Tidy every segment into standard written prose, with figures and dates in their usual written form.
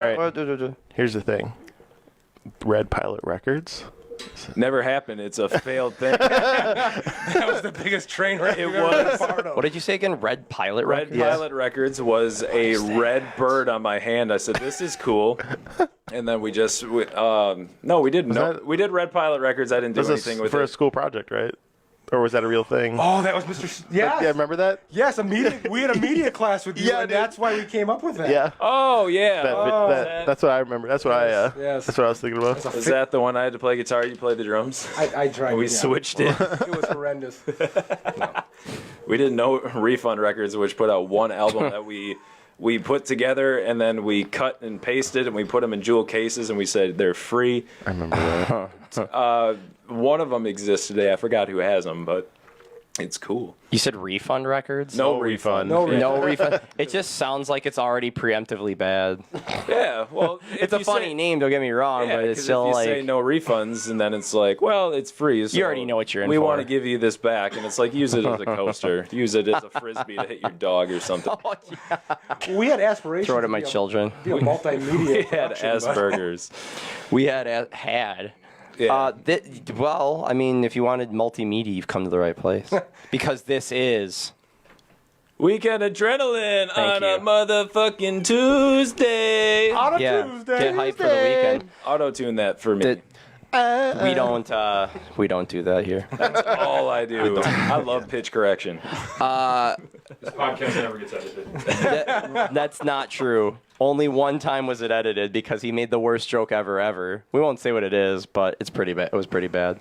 right. Here's the thing. Red Pilot Records. Never happened. It's a failed thing. That was the biggest train wreck It you've ever been a was. part of. What did you say again? Red Pilot Red Records? Pilot Records was a red bird on my hand. I said, "This is cool," and then we didn't. No, we did Red Pilot Records. I didn't do anything with for it. a school project, right? Or was that a real thing? Oh, that was Mr. Yes. Yeah, remember that? Yes, we had a media class with you, Yeah, and dude. that's why we came up with that. Yeah. Oh yeah. That's what I remember. That's what Yes. That's what I was thinking about. Is that the one I had to play guitar? You played the drums. I tried. We switched it. It was horrendous. We did No Refund Records, which put out one album that we put together, and then we cut and pasted, and we put them in jewel cases, and we said they're free. I remember that. One of them exists today. I forgot who has them, but it's cool. You said Refund Records? No refund. No refund. No refund. It just sounds like it's already preemptively bad. Yeah, well, It's a funny name, don't get me wrong, Yeah, but it's 'cause still if you like say no refunds, and then it's like, well, it's free. So You already know what you're in We for. want to give you this back, and it's like, use it as a coaster, use it as a frisbee to hit your dog or something. Oh, yeah. We had aspirations. Throw it to at my be children. Be a multimedia. We had production, but- Asperger's. We had. Yeah. Well, I mean, if you wanted multimedia, you've come to the right place. Because this is... Weekend adrenaline Thank on a you. motherfucking Tuesday. On a Yeah, Tuesday. get hyped for the weekend. Auto-tune that for me. We don't do that here. That's all I do. I love pitch correction. This podcast never gets edited. That's not true. Only one time was it edited because he made the worst joke ever. We won't say what it is, but it's pretty bad. It was pretty bad.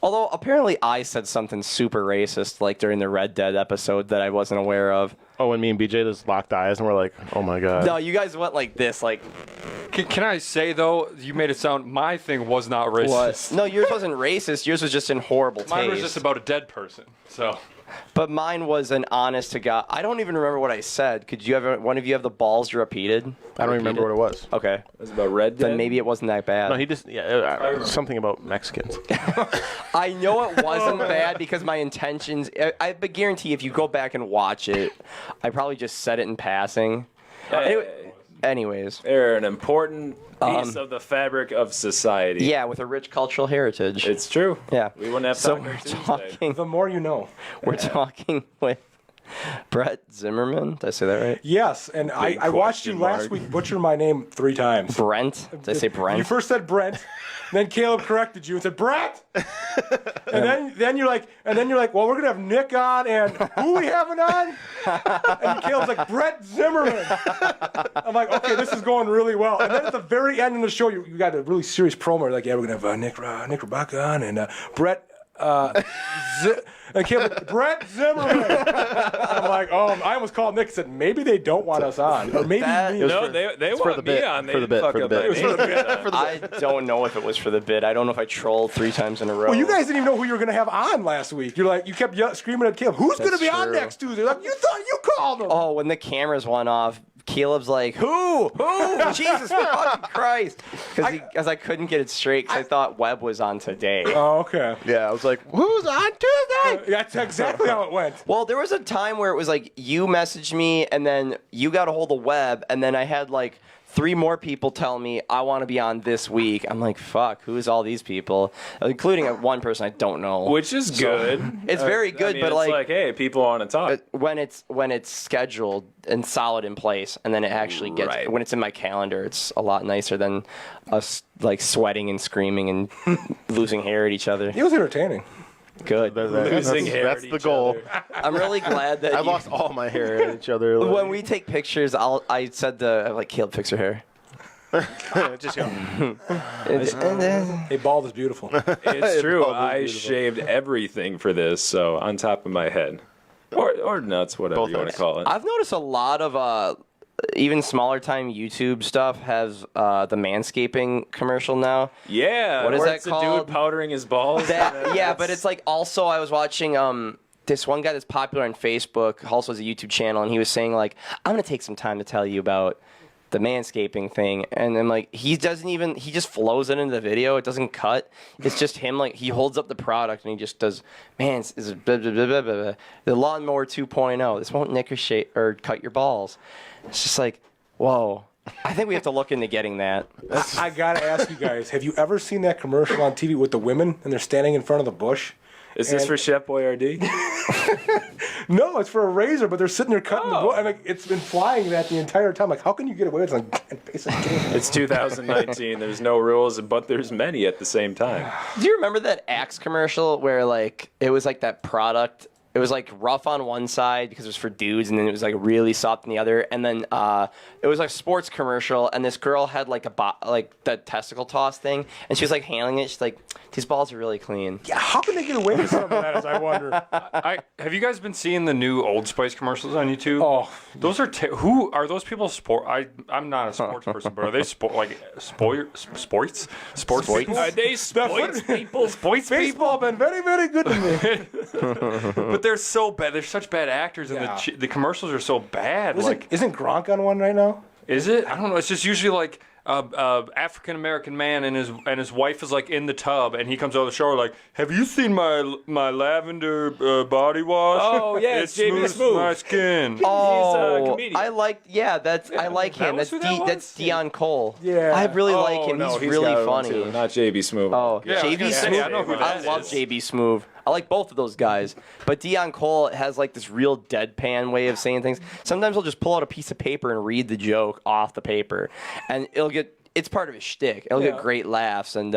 Although apparently I said something super racist, like during the Red Dead episode that I wasn't aware of. Oh, when me and BJ just locked eyes and we're like, oh my god. No, you guys went like this, like Can I say, though, you made it sound my thing was not racist. what? No, yours wasn't racist. Yours was just in horrible taste. Mine was just about a dead person. So But mine was an honest to God. I don't even remember what I said. Could you ever? One of you have the balls to repeat it? I don't remember what it was. Okay, It was about Red Dead. then maybe it wasn't that bad. No, he just something about Mexicans. I know it wasn't bad because my intentions. I guarantee if you go back and watch it, I probably just said it in passing. Anyways, They're an important piece of the fabric of society. yeah, with a rich cultural heritage. It's true. Yeah. We wouldn't have So Taco we're Tuesday. talking. The more you know. We're talking with Brett Zimmerman. Did I say that right? Yes, and I watched you question last mark. week butcher my name 3 times. Brent. Did I say Brent? You first said Brent, then Caleb corrected you and said Brett, and then you're like, well, we're gonna have Nick on, and who we having on? And Caleb's like Brett Zimmerman. I'm like, okay, this is going really well. And then at the very end of the show, you got a really serious promo. You're like, yeah, we're gonna have Nick Rebecca on and Brett. And Caleb, like, Brett Zimmerman. I'm like, oh, I almost called Nick and said, maybe they don't want us on. Or maybe That- me. it was No, they for want the me bit, on. They for the didn't bit, fuck for the up bit. my It was name. I don't know if it was for the bid. I don't know if I trolled 3 times in a row. Well, you guys didn't even know who you were going to have on last week. You're like, you kept screaming at Caleb, who's going to That's be on true. next Tuesday? Like, you thought you called him. Oh, when the cameras went off, Caleb's like, who? Jesus fucking Christ. Because I couldn't get it straight because I thought Webb was on today. Oh, okay. Yeah, I was like, who's on Tuesday? That's exactly how it went. Well, there was a time where it was like you messaged me and then you got a hold of Webb and then I had like 3 more people tell me I want to be on this week. I'm like, fuck, who's all these people? Including one person I don't know. Which is good. It's very good, I mean, but it's like hey, people want to talk. when it's scheduled and solid in place, and then it actually gets Right. when it's in my calendar, it's a lot nicer than us like sweating and screaming and losing hair at each other. It was entertaining. Good. Losing hair That's at the each goal. other. I'm really glad that I you- lost all my hair at each other. when we take pictures, I said I'm like, Caleb, fix her hair. just go. Hey, bald is beautiful. It's true. Probably I beautiful. shaved everything for this, so on top of my head. Or nuts, whatever Both you want to ends. call it. I've noticed a lot of even smaller time YouTube stuff has the manscaping commercial now. Yeah. What is where that it's a called? dude powdering his balls. Yeah, but it's like also I was watching this one guy that's popular on Facebook, also has a YouTube channel, and he was saying like, I'm gonna take some time to tell you about the manscaping thing, and then like he just flows it into the video. It doesn't cut. It's just him like he holds up the product and he just does is blah, blah, blah, blah, blah, blah. The lawnmower 2.0. This won't nick or cut your balls. It's just like, whoa. I think we have to look into getting that. I gotta ask you guys: have you ever seen that commercial on TV with the women and they're standing in front of the bush? Is this for Chef Boyardee? No, it's for a razor, but they're sitting there cutting the bush. I mean, it's been flying that the entire time. Like, how can you get away with it? Like, basic game. It's 2019. There's no rules, but there's many at the same time. Do you remember that Axe commercial where like it was like that product? It was like rough on one side because it was for dudes, and then it was like really soft on the other. And then it was like a sports commercial, and this girl had like like the testicle toss thing, and she was like handling it. She's like, "These balls are really clean." Yeah, how can they get away with some of that? As I wonder. Have you guys been seeing the new Old Spice commercials on YouTube? Oh, those are who are those people? I'm not a sports person, but are they sports people? Are they sports people? Sports baseball been very, very good to me. But they're so bad. They're such bad actors, and the commercials are so bad. Isn't Gronk on one right now? Is it? I don't know. It's just usually like African American man and his wife is like in the tub, and he comes out of the shower like, "Have you seen my lavender body wash? Oh yeah, it's JB smooths Smooth. my skin." Oh, he's a comedian. I like him. was who that was? That's Dion Cole. Yeah. I really like him. No, he's really got one funny. too, not JB Smooth. Oh, Yeah, I was JB gonna say, Smooth. I know who that I love is. JB Smooth. I like both of those guys. But Dion Cole has like this real deadpan way of saying things. Sometimes he'll just pull out a piece of paper and read the joke off the paper, and it's part of his shtick. It'll get great laughs, and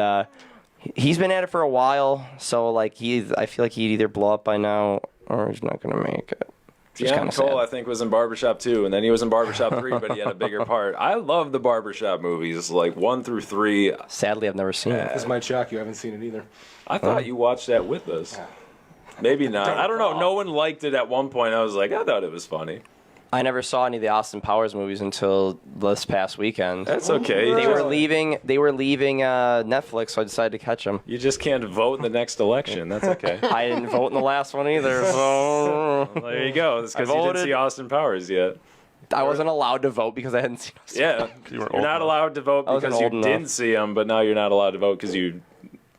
he's been at it for a while. So like I feel like he'd either blow up by now or he's not gonna make it. Dion Cole, I think, was in Barbershop 2, and then he was in Barbershop 3, but he had a bigger part. I love the Barbershop movies, like 1 through 3. Sadly, I've never seen it. This might shock you. I haven't seen it either. I thought you watched that with us. Maybe not. I don't know. No one liked it at one point. I was like, I thought it was funny. I never saw any of the Austin Powers movies until this past weekend. That's okay. They were leaving Netflix, so I decided to catch them. You just can't vote in the next election. That's okay. I didn't vote in the last one either, so There you go. It's because you didn't see Austin Powers yet. I wasn't allowed to vote because I hadn't seen Austin Yeah. You're not allowed to vote because you didn't see them, but now you're not allowed to vote because you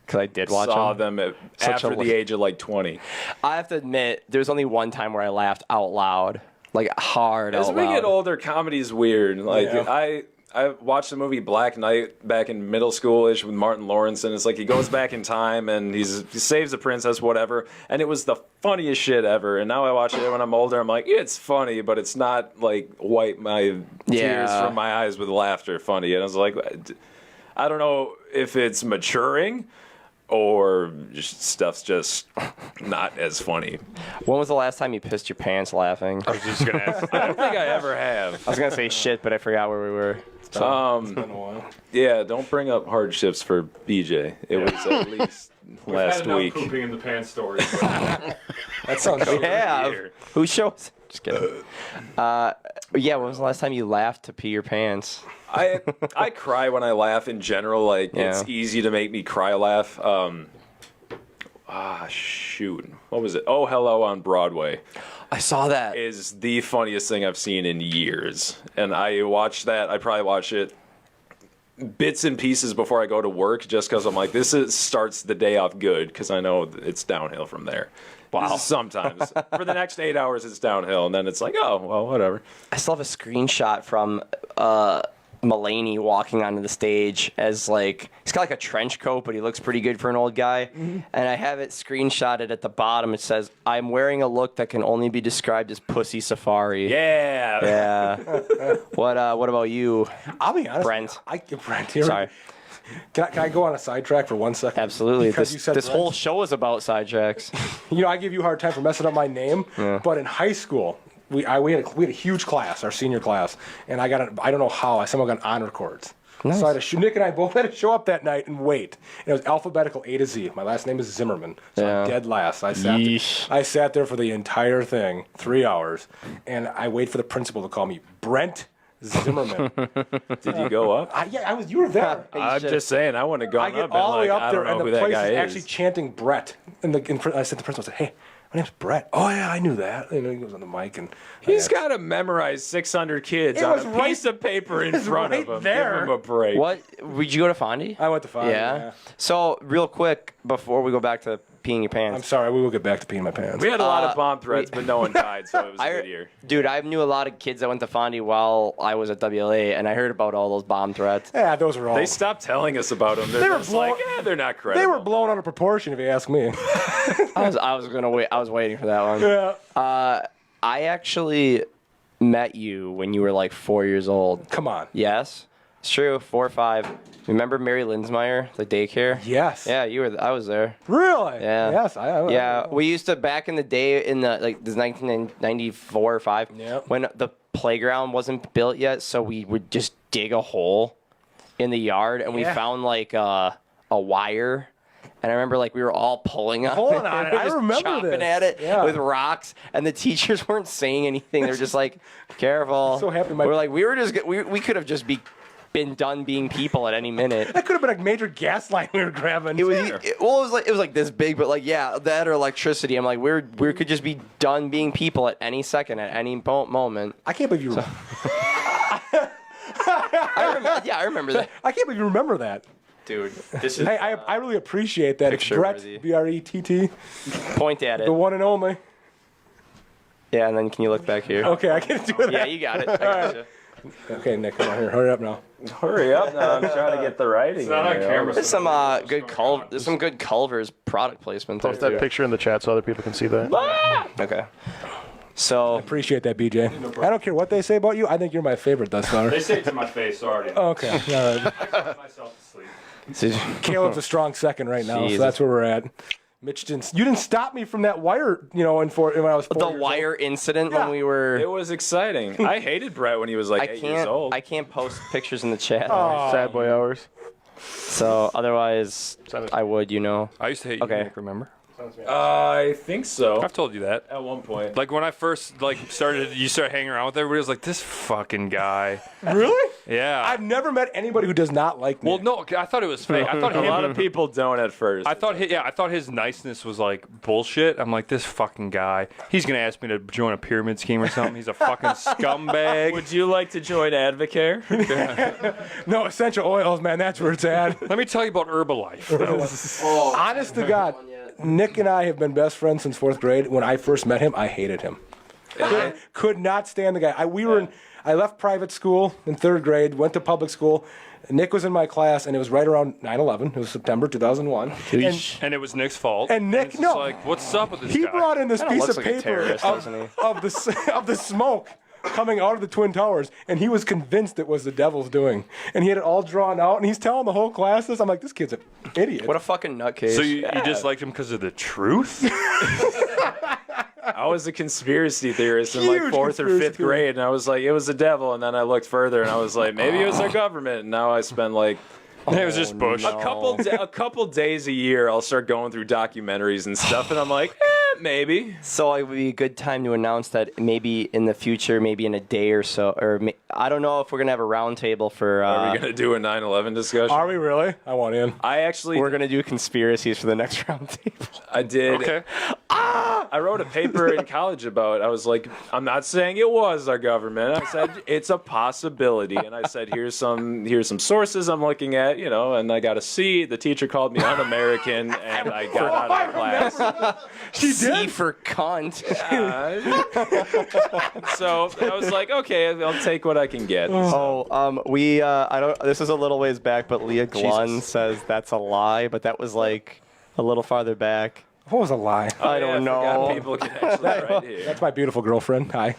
because I did watch saw them. them after the age of like 20. I have to admit, there's only one time where I laughed out loud, like hard As out we loud. get older, comedy's weird. Like Yeah. I watched the movie Black Knight back in middle school-ish with Martin Lawrence, and it's like he goes back in time and he saves a princess, whatever, and it was the funniest shit ever. And now I watch it when I'm older, I'm like, it's funny, but it's not like wipe my tears from my eyes with laughter funny. And I was like, I don't know if it's maturing or just stuff's just not as funny. When was the last time you pissed your pants laughing? I was just gonna ask. I don't think I ever have. I was gonna say shit, but I forgot where we were. It's been a while. Yeah, don't bring up hardships for BJ. It was at least last week. Pooping in the pants story. That sounds We have. Who shows? Just kidding. Yeah, when was the last time you laughed to pee your pants? I cry when I laugh in general. Like it's easy to make me cry laugh. Shoot. What was it? Oh, Hello on Broadway I saw that. is the funniest thing I've seen in years. And I watch that. I probably watch it bits and pieces before I go to work just because I'm like, starts the day off good because I know it's downhill from there. Wow. Sometimes. For the next 8 hours, it's downhill. And then it's like, oh, well, whatever. I still have a screenshot from Mulaney walking onto the stage as like he's got like a trench coat, but he looks pretty good for an old guy. Mm-hmm. And I have it screenshotted at the bottom. It says, "I'm wearing a look that can only be described as pussy safari." Yeah. Yeah. What about you? I'll be honest. Brent. Brent, here. Sorry. Can I go on a sidetrack for 1 second? Absolutely. Because you said This Brent. whole show is about sidetracks. You know, I give you a hard time for messing up my name, but in high school, we had a huge class, our senior class, and I don't know how, I somehow got honor cords. Nice. So Nick and I both had to show up that night and wait. And it was alphabetical A to Z. My last name is Zimmerman, so I'm dead last. I sat there for the entire thing, 3 hours, and I wait for the principal to call me Brent Zimmerman. Did you go up? You were there. I'm just saying, I wouldn't have I gone get up. all the way I up there, don't know and who the that place guy is is. actually chanting Brett. And I said to the principal, I said, "Hey, my name's Brett." "Oh yeah, I knew that." And he goes on the mic, and He's got to memorize 600 kids It on was a right- piece of paper in it was front right of him. there. Give him a break. What? Would you go to Fondy? I went to five. Yeah. So real quick before we go back to peeing your pants. I'm sorry, we will get back to peeing my pants. We had a lot of bomb threats, but no one died, so it was a good year. Dude, I knew a lot of kids that went to Fondy while I was at WLA, and I heard about all those bomb threats. Yeah, those were all. They stopped telling us about them. They're were just like, they're not credible. They were blown out of proportion, if you ask me. I was gonna wait. I was waiting for that one. Yeah. I actually met you when you were like 4 years old. Come on. Yes, it's true. 4 or 5. Remember Mary Linsmeyer, the daycare? Yes. Yeah, you were. I was there. Really? Yeah. Yes. Yeah, we used to back in the day in the this 1994 or 5 Yep. when the playground wasn't built yet, so we would just dig a hole in the yard and we found like a wire. And I remember, like, we were all pulling on Pulling it. on it. We were I just remember chopping this. at it Yeah. with rocks, and the teachers weren't saying anything. They were just like, "Careful." So happy We're like, we could have just been done being people at any minute. That could have been a major gas line we were grabbing. It was like this big, but like that or electricity. I'm like, we could just be done being people at any second, at any moment. I can't believe you. I remember that. I can't believe you remember that. Dude, this is Hey, I really appreciate that. It's Picture Brett, worthy. Brett, point at it. the one and only. Yeah, and then can you look back here? Okay, I can do that. Yeah, you got it. I got you. Okay, Nick, come on here. Hurry up now. Hurry up now. I'm trying to get the writing. It's not on camera. There's some good Culver's product placement there. Post that too. picture in the chat so other people can see that. Okay. So Appreciate that, BJ. I don't care what they say about you. I think you're my favorite thus far. They say it to my face already. Okay. All right. Put myself to sleep. Caleb's a strong second right now, Jesus. so that's where we're at. Mitch didn't. You didn't stop me from that wire, when I was 4 the years old. wire incident Yeah. when we were. It was exciting. I hated Brett when he was like 8 years old. I can't post pictures in the chat. Sad boy hours. So otherwise, I would, I used to hate Okay. you, Nick, remember? I think so. I've told you that. At one point. Like when I first started hanging around with everybody, I was like, this fucking guy. Really? Yeah. I've never met anybody who does not like me. Well, no, I thought it was fake. I thought A lot of people don't at first. I thought his niceness was like bullshit. I'm like, this fucking guy. He's gonna ask me to join a pyramid scheme or something. He's a fucking scumbag. Would you like to join Advocare? No, essential oils, man. That's where it's at. Let me tell you about Herbalife. Honest to God, Nick and I have been best friends since 4th grade. When I first met him, I hated him. Could not stand the guy. I left private school in 3rd grade, went to public school. Nick was in my class, and it was right around 9/11. It was September 2001. And it was Nick's fault. And Nick, it's no. just like, what's up with this He guy? brought in this Kinda piece looks of like a paper terrorist, doesn't he? of the smoke coming out of the Twin Towers, and he was convinced it was the devil's doing. And he had it all drawn out, and he's telling the whole class this. I'm like, this kid's an idiot. What a fucking nutcase. So you disliked him because of the truth? I was a conspiracy theorist in like Huge 4th or conspiracy 5th grade, and I was like, it was the devil. And then I looked further, and I was like, maybe it was our government. And now I spend like It was just Bush. a couple days a year, I'll start going through documentaries and stuff, and I'm like, maybe. So it would be a good time to announce that maybe in the future, maybe in a day or so, or I don't know if we're gonna have a roundtable for. Are we gonna do a 9/11 discussion? Are we really? I want in. I actually, We're gonna do conspiracies for the next roundtable. I did. Okay. I wrote a paper in college about. I was like, I'm not saying it was our government. I said it's a possibility, and I said here's some sources I'm looking at, and I got a C. The teacher called me un-American, and I got out of class. She C did? for cunt. So I was like, okay, I'll take what I can get. I don't. This is a little ways back, but Leah Glunn says that's a lie, but that was like a little farther back. What was a lie? I don't know. People can actually write here. That's my beautiful girlfriend. Hi.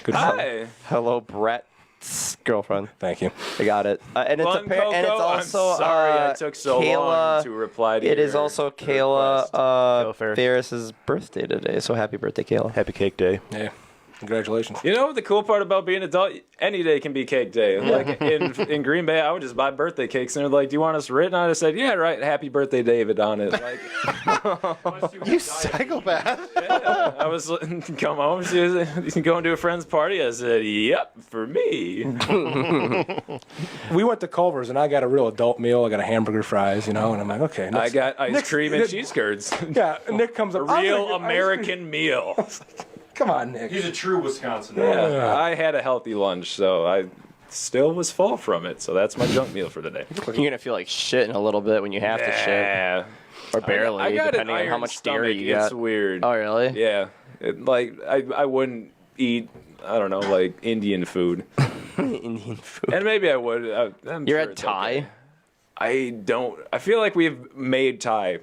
Good friend. Hi. Hello, Brett's girlfriend. Thank you. I got it. And it's Fun, and it's Coco. also I'm sorry I took so long to reply to It is your also request. Kayla Ferris. Ferris's birthday today, so happy birthday, Kayla. Happy Cake Day. Yeah. Congratulations. You know the cool part about being an adult? Any day can be cake day. Like in Green Bay, I would just buy birthday cakes, and they're like, "Do you want us written on it?" I said, "Yeah, right. Happy birthday, David," on it. Like, You psychopath. I was come home, she was, you can go into a friend's party. I said, "Yep, for me." We went to Culver's, and I got a real adult meal. I got a hamburger, fries, and I'm like, okay. I got ice cream and cheese curds. Yeah, and Nick comes up. A "I'm real gonna get ice cream." American meal. Come on, Nick. He's a true Wisconsin. Yeah, I had a healthy lunch, so I still was full from it. So that's my junk meal for the day. You're gonna feel like shit in a little bit when you have to shit, Yeah. or barely, I got depending an on how iron much stomach. dairy you got. It's weird. Oh, really? Yeah. I wouldn't eat, I don't know, like Indian food. Indian food. And maybe I would. I'm You're sure at it's Thai? okay. I feel like we've made Thai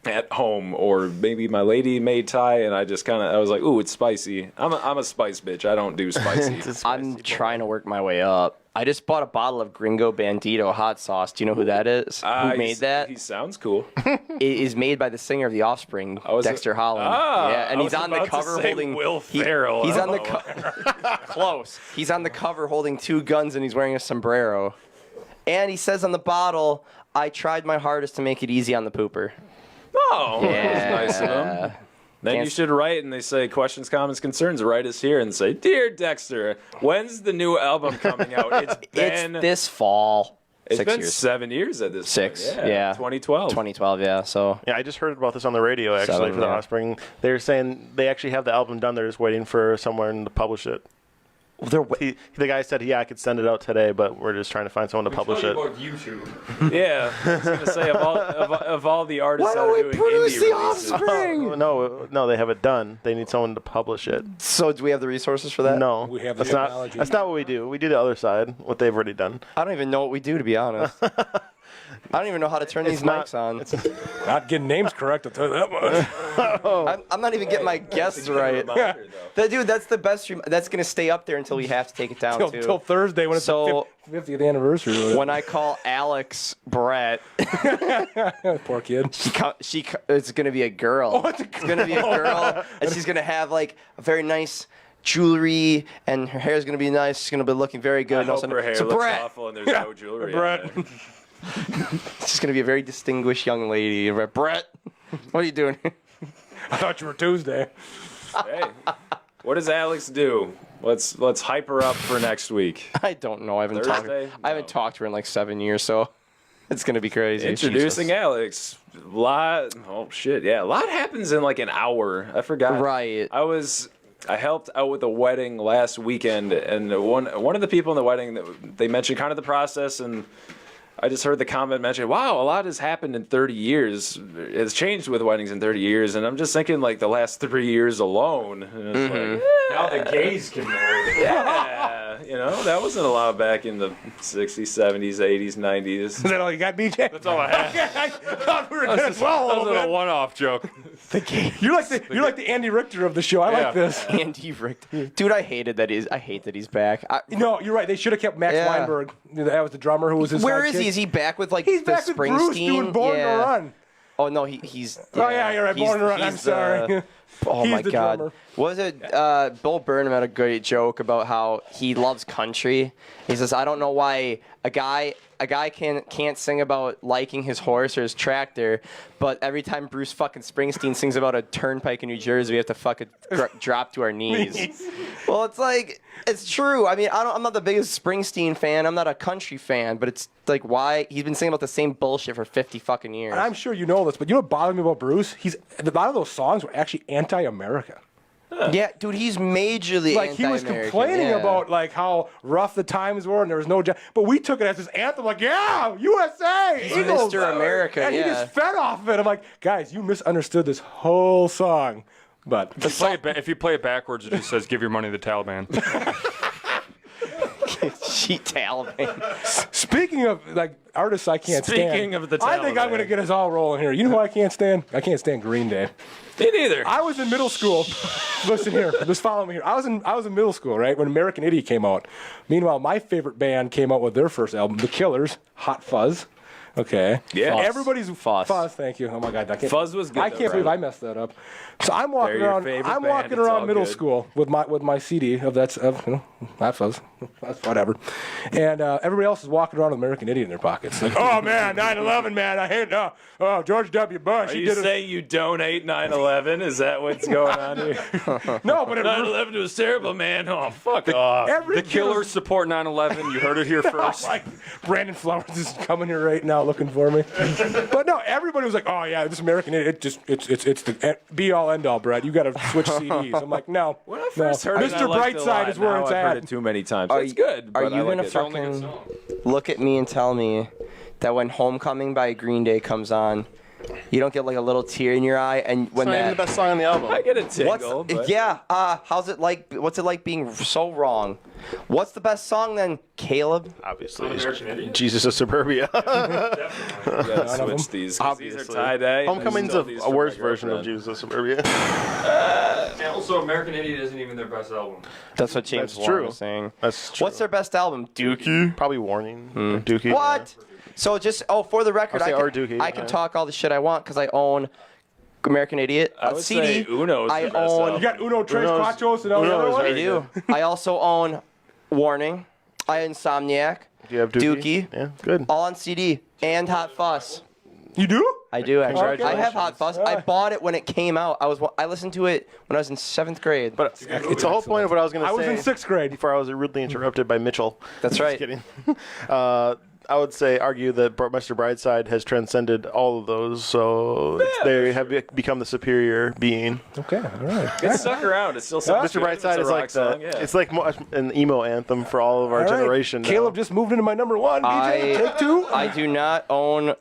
at home, or maybe my lady made Thai, and I was like, ooh, it's spicy. I'm a spice bitch. I don't do spicy. I'm trying to work my way up. I just bought a bottle of Gringo Bandito hot sauce. Do you know who that is? Who made that? He sounds cool. It is made by the singer of The Offspring, was it? Dexter Holland. Ah, yeah, and I he's was on the about to cover say holding Will Ferrell. He's I on the don't know. close. He's on the cover holding 2 guns and he's wearing a sombrero. And he says on the bottle, "I tried my hardest to make it easy on the pooper." Oh, that was nice of him. Then Can't you should write, and they say questions, comments, concerns. Write us here and say, "Dear Dexter, when's the new album coming out?" It's been It's this fall. it's 6 been years. 7 years at this 6, point. yeah. 2012. 2012, yeah. So Yeah, I just heard about this on the radio, actually, 7, for the yeah. Offspring. They're saying they actually have the album done. They're just waiting for someone to publish it. The guy said, yeah, I could send it out today, but we're just trying to find someone to publish it. About YouTube. Yeah, I was gonna say of all the artists that are doing indie releases. No, they have it done. They need someone to publish it. So do we have the resources for that? No, We have the that's not. technology. That's not what we do. We do the other side, what they've already done. I don't even know what we do, to be honest. I don't even know how to turn these mics on. Not getting names correct, I'll tell you that much. I'm not even getting my guests right. Dude, that's the best. That's going to stay up there until we have to take it down, too. Till Thursday when it's So- the 50th anniversary. Or whatever. When I call Alex Brett, Poor kid. it's going to be a girl. It's going to be a girl, and she's going to have, like, a very nice jewelry, and her hair's going to be nice. She's going to be looking very good. I And all of hope a her sudden- hair so looks Brett, awful and there's no jewelry. Brett. on it. she's going to be a very distinguished young lady. Brett, what are you doing? I thought you were Tuesday. Hey, what does Alex do? Let's hype her up for next week. I don't know. I haven't Thursday? talked to her in like 7 years, so it's going to be crazy. Introducing Alex. A lot happens in like an hour. I forgot. Right. I helped out with a wedding last weekend, and one of the people in the wedding, they mentioned kind of the process, and I just heard the comment mention, wow, a lot has happened in 30 years. It's changed with weddings in 30 years, and I'm just thinking like the last 3 years alone. And it's like, Now the gays can marry. yeah, that wasn't allowed back in the 60s, 70s, 80s, 90s. Is that all you got, BJ? That's all I had. I thought we were getting swell a That little was a bit. one-off joke. You're like the Andy Richter of the show. I Yeah. like this. Andy Richter. Dude, I hate that he's back. No, you're right. They should have kept Max Yeah. Weinberg. That was the drummer who was his Where is sidekick. he? Is he back with like He's the back with Springsteen? Bruce doing Born to Run. Oh no, he's. Oh yeah, you're right. Born to Run. I'm he's sorry. Oh He's my the God! drummer. Was it Bill Burnham had a great joke about how he loves country. He says, "I don't know why a guy can't sing about liking his horse or his tractor, but every time Bruce fucking Springsteen sings about a turnpike in New Jersey, we have to fucking drop to our knees." Well, it's like it's true. I mean, I'm not the biggest Springsteen fan. I'm not a country fan, but it's like why he's been singing about the same bullshit for 50 fucking years. And I'm sure you know this, but you know what bothered me about Bruce? A lot of those songs were actually anti-America. Yeah, dude, he's majorly Like he was anti-American, complaining yeah. about like how rough the times were and there was no job. But we took it as his anthem, like, yeah, USA, Eagles. Mr. America, and he yeah. just fed off of it. I'm like, guys, you misunderstood this whole song. But If you play it backwards, it just says, "Give your money to the Taliban." Cheat Taliban. speaking of like artists I can't stand. Speaking of the I think I'm Taliban. going to get us all rolling here. You know who I can't stand? I can't stand Green Day. Me neither. I was in middle school. Listen here, just follow me here. I was in middle school, right, when American Idiot came out. Meanwhile, my favorite band came out with their first album, The Killers, Hot Fuzz. Okay. Yeah. Fuzz. Everybody's Fuzz. Thank you. Oh my God, I can't. Fuzz was good, I though, can't believe Brad. I messed that up. So I'm walking They're your around. favorite I'm band, walking it's all around middle good. school with my CD of Hot Fuzz. That's whatever. And everybody else is walking around with American Idiot in their pockets. Like, oh man, 9/11, man, I hate. Oh, George W. Bush. Are he you did it. saying you donate 9/11? Is that what's going on here? No, but 9/11 was terrible, man. Oh, fuck off. every The Killers support 9/11. You heard it here first. Like Brandon Flowers is coming here right now looking for me. But no, everybody was like, "Oh yeah, this American Idiot. It's the be all end all, Brett. You got to switch CDs." I'm like, "No." When I first heard it, I Mr. liked it a Brightside lot. is where Now it's I've heard it too many times. Are It's you- good. Are but I you like gonna it. fucking look at me and tell me that when Homecoming by Green Day comes on, you don't get like a little tear in your eye, and when It's not even the that best song on the album. I get a tingle. but how's it like? What's it like being so wrong? What's the best song then, Caleb? Obviously, American Idiot. Jesus of Suburbia. you gotta switch these. 'cause These are Obviously. tie-dye. and Homecoming's still a these from worse my version of girlfriend. Jesus of Suburbia. And also, American Idiot isn't even their best album. That's what James That's Warren true. was saying. That's true. What's their best album? Dookie. Probably Warning. Or Dookie. What? So just for the record, I'll say I or can, Dookie, I can yeah. talk all the shit I want because I own American Idiot I would CD. say Uno's I the best own. album. You got Uno Tres Uno's- Cuatros and all the Uno other is ones? I very do. I also own Warning. I own Insomniac. Do you have Dookie? Dookie. Yeah, good. All on CD and Hot Fuss. You do? I do actually. I have Congratulations. Hot Fuss. I bought it when it came out. I listened to it when I was in 7th grade. But it's the whole point of what I was going to I say. was in 6th grade. Before I was rudely interrupted by Mitchell. That's Just right. kidding. I would argue that Mr. Brightside has transcended all of those, so they have become the superior being. Okay, all right. It stuck around. It's still sounds Mr. good. It's Brightside a is rock like song, yeah. it's like an emo anthem for all of our All right. generation. now. Caleb just moved into my number one. BJ, take two. I do not own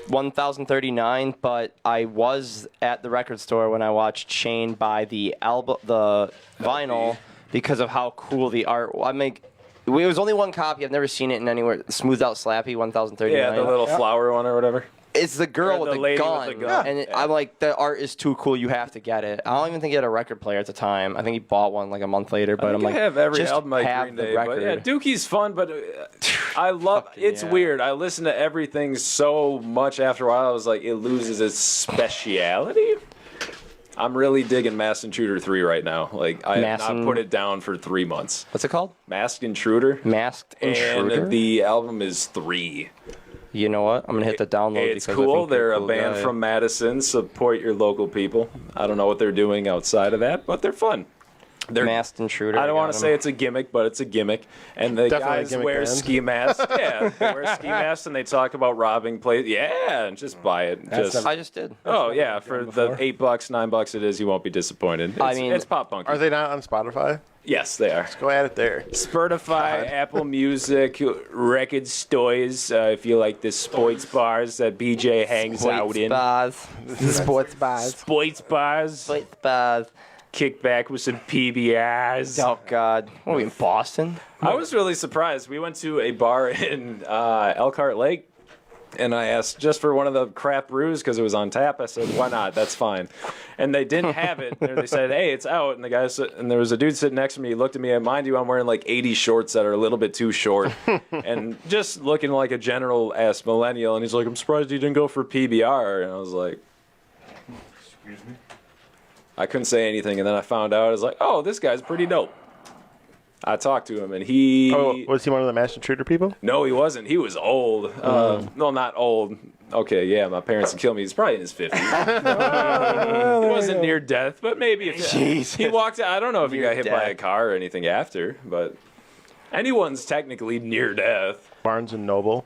1039, but I was at the record store when I watched Shane buy the vinyl because of how cool the art. It was only one copy. I've never seen it in anywhere. Smoothed Out Slappy 1039. Yeah, the little flower one or whatever. It's the girl Or with the the lady with gun. the gun. And Yeah. I'm like, the art is too cool. You have to get it. I don't even think he had a record player at the time. I think he bought one like a month later. But I I'm think like, I have every just album by have Green the Day, but record. yeah, Dookie's fun, but I love. It's yeah. weird. I listen to everything so much after a while. I was like, it loses its speciality. I'm really digging Masked Intruder 3 right now. Like I have not put it down for 3 months. What's it called? Masked Intruder. Masked Intruder. And the album is 3. You know what? I'm gonna hit the download. It's because I cool. think They're a cool band guy. from Madison. Support your local people. I don't know what they're doing outside of that, but they're fun. They're Masked Intruder. I don't want got to him. say it's a gimmick, but it's a gimmick. And the Definitely a guys gimmick wear band. ski masks. Yeah, they wear ski masks and they talk about robbing places. Yeah, and just buy it. Just I just did. oh yeah, for the $8, $9 it is, you won't be disappointed. It's, I mean- it's pop punk. Are they not on Spotify? Yes, they are. Go at it there. Spotify, Apple Music, record stores. If you like the sports bars that BJ hangs out in. Bars. Sports bars. Sports bars. Sports bars. Kick back with some PBRs. Oh God. What are we in Boston? I was really surprised. We went to a bar in Elkhart Lake, and I asked just for one of the crap brews because it was on tap. I said, "Why not? That's fine." And they didn't have it. And they said, "Hey, it's out." And the guy and there was a dude sitting next to me. He looked at me, and mind you, I'm wearing like 80 shorts that are a little bit too short, and just looking like a general ass millennial. And he's like, "I'm surprised you didn't go for PBR." And I was like, Excuse me. I couldn't say anything, and then I found out. I was like, "Oh, this guy's pretty dope." I talked to him, and he. Oh, was he one of the Masked Intruder people? No, he wasn't. He was old. No, not old. Okay, yeah, my parents would kill me. He's probably in his 50s. He wasn't near death, but maybe if he walked out. I don't know if he got hit by a car or anything after, but anyone's technically near death. Barnes and Noble.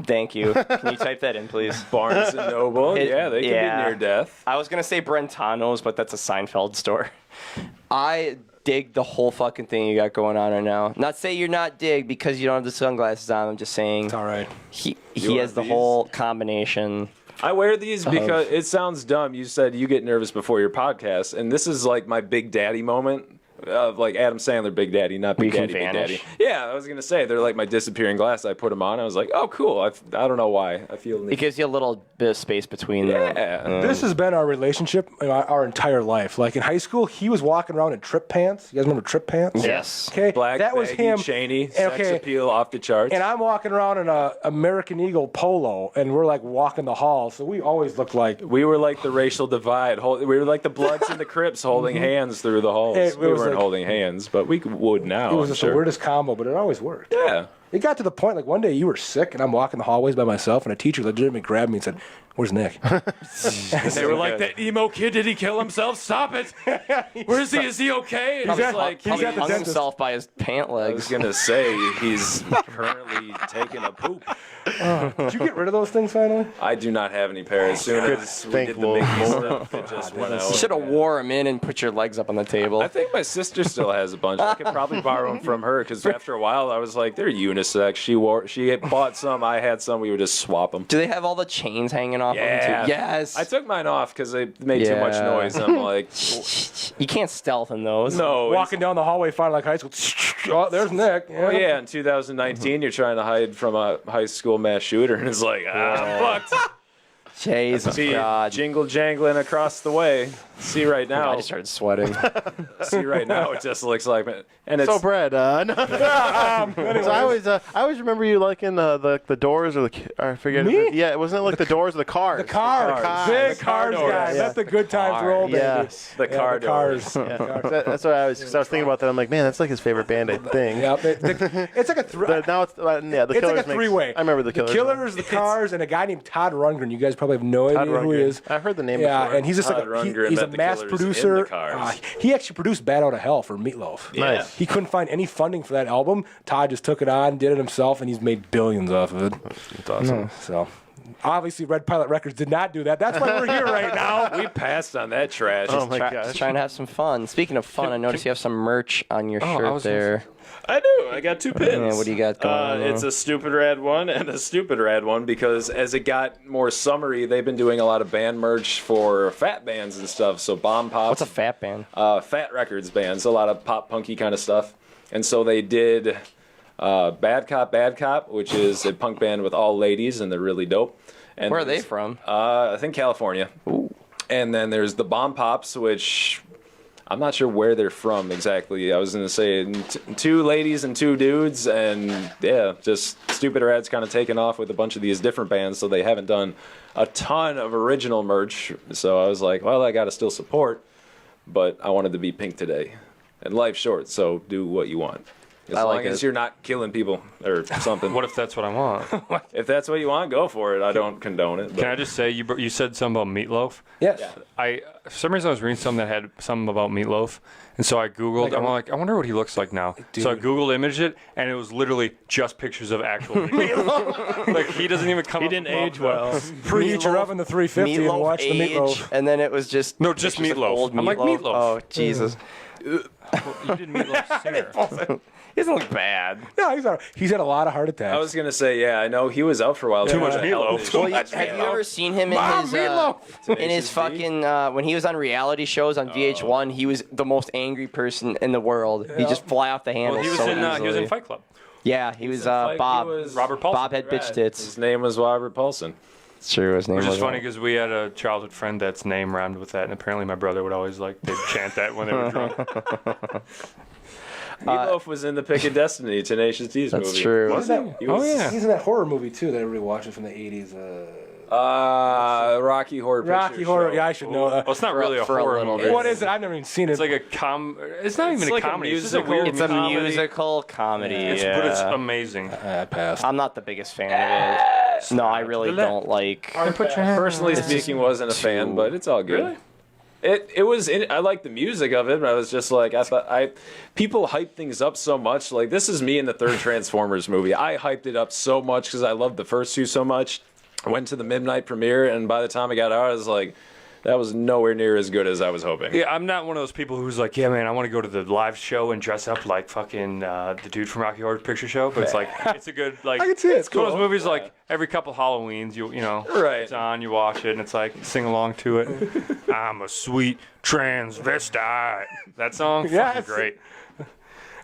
Thank you. Can you type that in, please? Barnes and Noble, yeah, they can yeah. be near death. I was gonna say Brentano's, but that's a Seinfeld store. I dig the whole fucking thing you got going on right now. Not say you're not dig because you don't have the sunglasses on. I'm just saying It's all right. he You has have the these? whole combination. I wear these because it sounds dumb. You said you get nervous before your podcast, and this is like my Big Daddy moment. Like Adam Sandler, Big Daddy, not Big We can Daddy, Big vanish. Daddy. Yeah, I was gonna say they're like my disappearing glass. I put them on. I was like, oh, cool. I don't know why. I feel neat. It gives you a little bit of space between them. Yeah. This has been our relationship our entire life. Like in high school, he was walking around in trip pants. You guys remember trip pants? Yes. Okay, Black, that was baggy, him. Cheney, sex Okay. appeal off the charts. And I'm walking around in a American Eagle polo, and we're like walking the hall. So we always looked like We were like the racial divide. We were like the Bloods and the Crips holding hands through the halls. It We was weren't like- holding hands, but we would now. it was I'm just sure. the weirdest combo, but it always worked. Yeah. It got to the point, like, one day you were sick, and I'm walking the hallways by myself, and a teacher legitimately grabbed me and said, "Where's Nick?" They were like, "That emo kid, did he kill himself? Stop it! Where is he? Is he okay?" And I was like, he's He at the hung dentist. himself by his pant I was legs. gonna say he's currently taking a poop. Did you get rid of those things finally? I do not have any pair. As soon as we Thank did the Lord. Mickey stuff, it just went out. You should have wore them in and put your legs up on the table. I think my sister still has a bunch. I could probably borrow them from her because after a while I was like, they're unisex. She had bought some, I had some. We would just swap them. Do they have all the chains hanging off Yeah. of them too? Yes. I took mine off because they made too much Yeah. noise. I'm like, You can't stealth in those. no. Walking down the hallway, finally like high school. Oh, there's Nick. Oh yeah, in 2019, you're trying to hide from a high school mass shooter, and it's like, I'm fucked. Jesus See, God. jingle jangling across the way. See right I now. just started sweating. See right now. It just looks like, and it's So Brad, no. So I always remember you liking the Doors or I forget. Me? Yeah, wasn't it like the Doors or the Cars? The cars. Big The car cars doors. guy. Yeah. That's the good times roll, baby. Yes. the car the doors. cars. Yeah. That's what I was. Cause I was thinking about that. I'm like, man, that's like his favorite band, I think. Yeah, it's like a Now it's the It's Killers like a three-way. I remember the Killers. The Killers, the Cars, and a guy named Todd Rundgren. You guys probably have no idea who he is. I've heard the name Yeah, before. and he's just Todd like Rundgren he's a met the mass Killers in producer. the Cars. He actually produced "Bad Out of Hell" for Meatloaf. Nice. He couldn't find any funding for that album. Todd just took it on, did it himself, and he's made billions off of it. That's awesome. So, obviously, Red Pilot Records did not do that. That's why we're here right now. We passed on that trash. Oh my Just gosh. trying to have some fun. Speaking of fun, I noticed you have some merch on your I shirt was gonna there. I do. I got two pins. Yeah, what do you got going on It's there? a stupid rad one and a stupid rad one because as it got more summery, they've been doing a lot of band merch for fat bands and stuff. So Bomb Pops, What's a fat band? fat records bands, a lot of pop punky kind of stuff. And so they did Bad Cop, which is a punk band with all ladies, and they're really dope. And Where are they there's- from? I think California. Ooh. And then there's the Bomb Pops, which I'm not sure where they're from exactly. I was going to say two ladies and two dudes, and yeah, just Stupid Rad's kind of taken off with a bunch of these different bands, so they haven't done a ton of original merch. So I was like, well, I got to still support, but I wanted to be pink today. And life's short, so do what you want. As I long like as it. you're not killing people or something. What if that's what I want? If that's what you want, go for it. I don't condone it. But Can I just say you said something about Meatloaf? Yes. For some reason I was reading something that had something about Meatloaf, and so I googled. I'm like, I wonder what he looks like now. So I googled imaged it, and it was literally just pictures of actual Meatloaf. Like he doesn't even come. He up didn't above age well. Preheat your oven to 350 and watch the age, Meatloaf. and then it was just No, just pictures of Meatloaf. old I'm like, Meatloaf. Oh Jesus, You did Meatloaf singer. he doesn't look bad. No, he's had a lot of heart attacks. I was going to say, yeah, I know he was out for a while. Too much He had a health Meatloaf. issue. Well, have you ever seen him in his fucking when he was on reality shows on VH1? He was the most angry person in the world. He just fly off the handle Well, he was so in he was easily. in Fight Club. Yeah, he was in Fight- he Bob. was- Robert Paulson. Bob had bitch tits. His name was Robert Paulson. It's true. His name Which was is funny because we had a childhood friend that's name rhymed with that, and apparently my brother would always they'd chant that when they were drunk. Meatloaf was in the Pick of Destiny, Tenacious D's movie. That's true. Was he? He was- Oh yeah. He's in that horror movie too that everybody watches from the 80s. Rocky Horror Picture Rocky Horror. Show. Yeah, I should know. Well, it's not really a for a horror little movie. bit. What is it? I've never even seen it. It's like a It's not even like a comedy. It's just musical. weird It's a comedy. musical comedy. But it's Yeah. amazing. I passed. I'm not the biggest fan of it. No, I really don't like. Personally speaking, wasn't a fan, but it's all good. Really? It was. I liked the music of it, but I was just like, I thought people hype things up so much. Like this is me in the third Transformers movie. I hyped it up so much because I loved the first two so much. I went to the midnight premiere, and by the time I got out, I was like, that was nowhere near as good as I was hoping. Yeah, I'm not one of those people who's like, yeah, man, I want to go to the live show and dress up like fucking the dude from Rocky Horror Picture Show. But it's like, it's a good like. I can see it. It's one of those movies like every couple Halloweens, you know, Right. it's on, you watch it, and it's like sing along to it. I'm a sweet transvestite. That song, Yes. fucking great.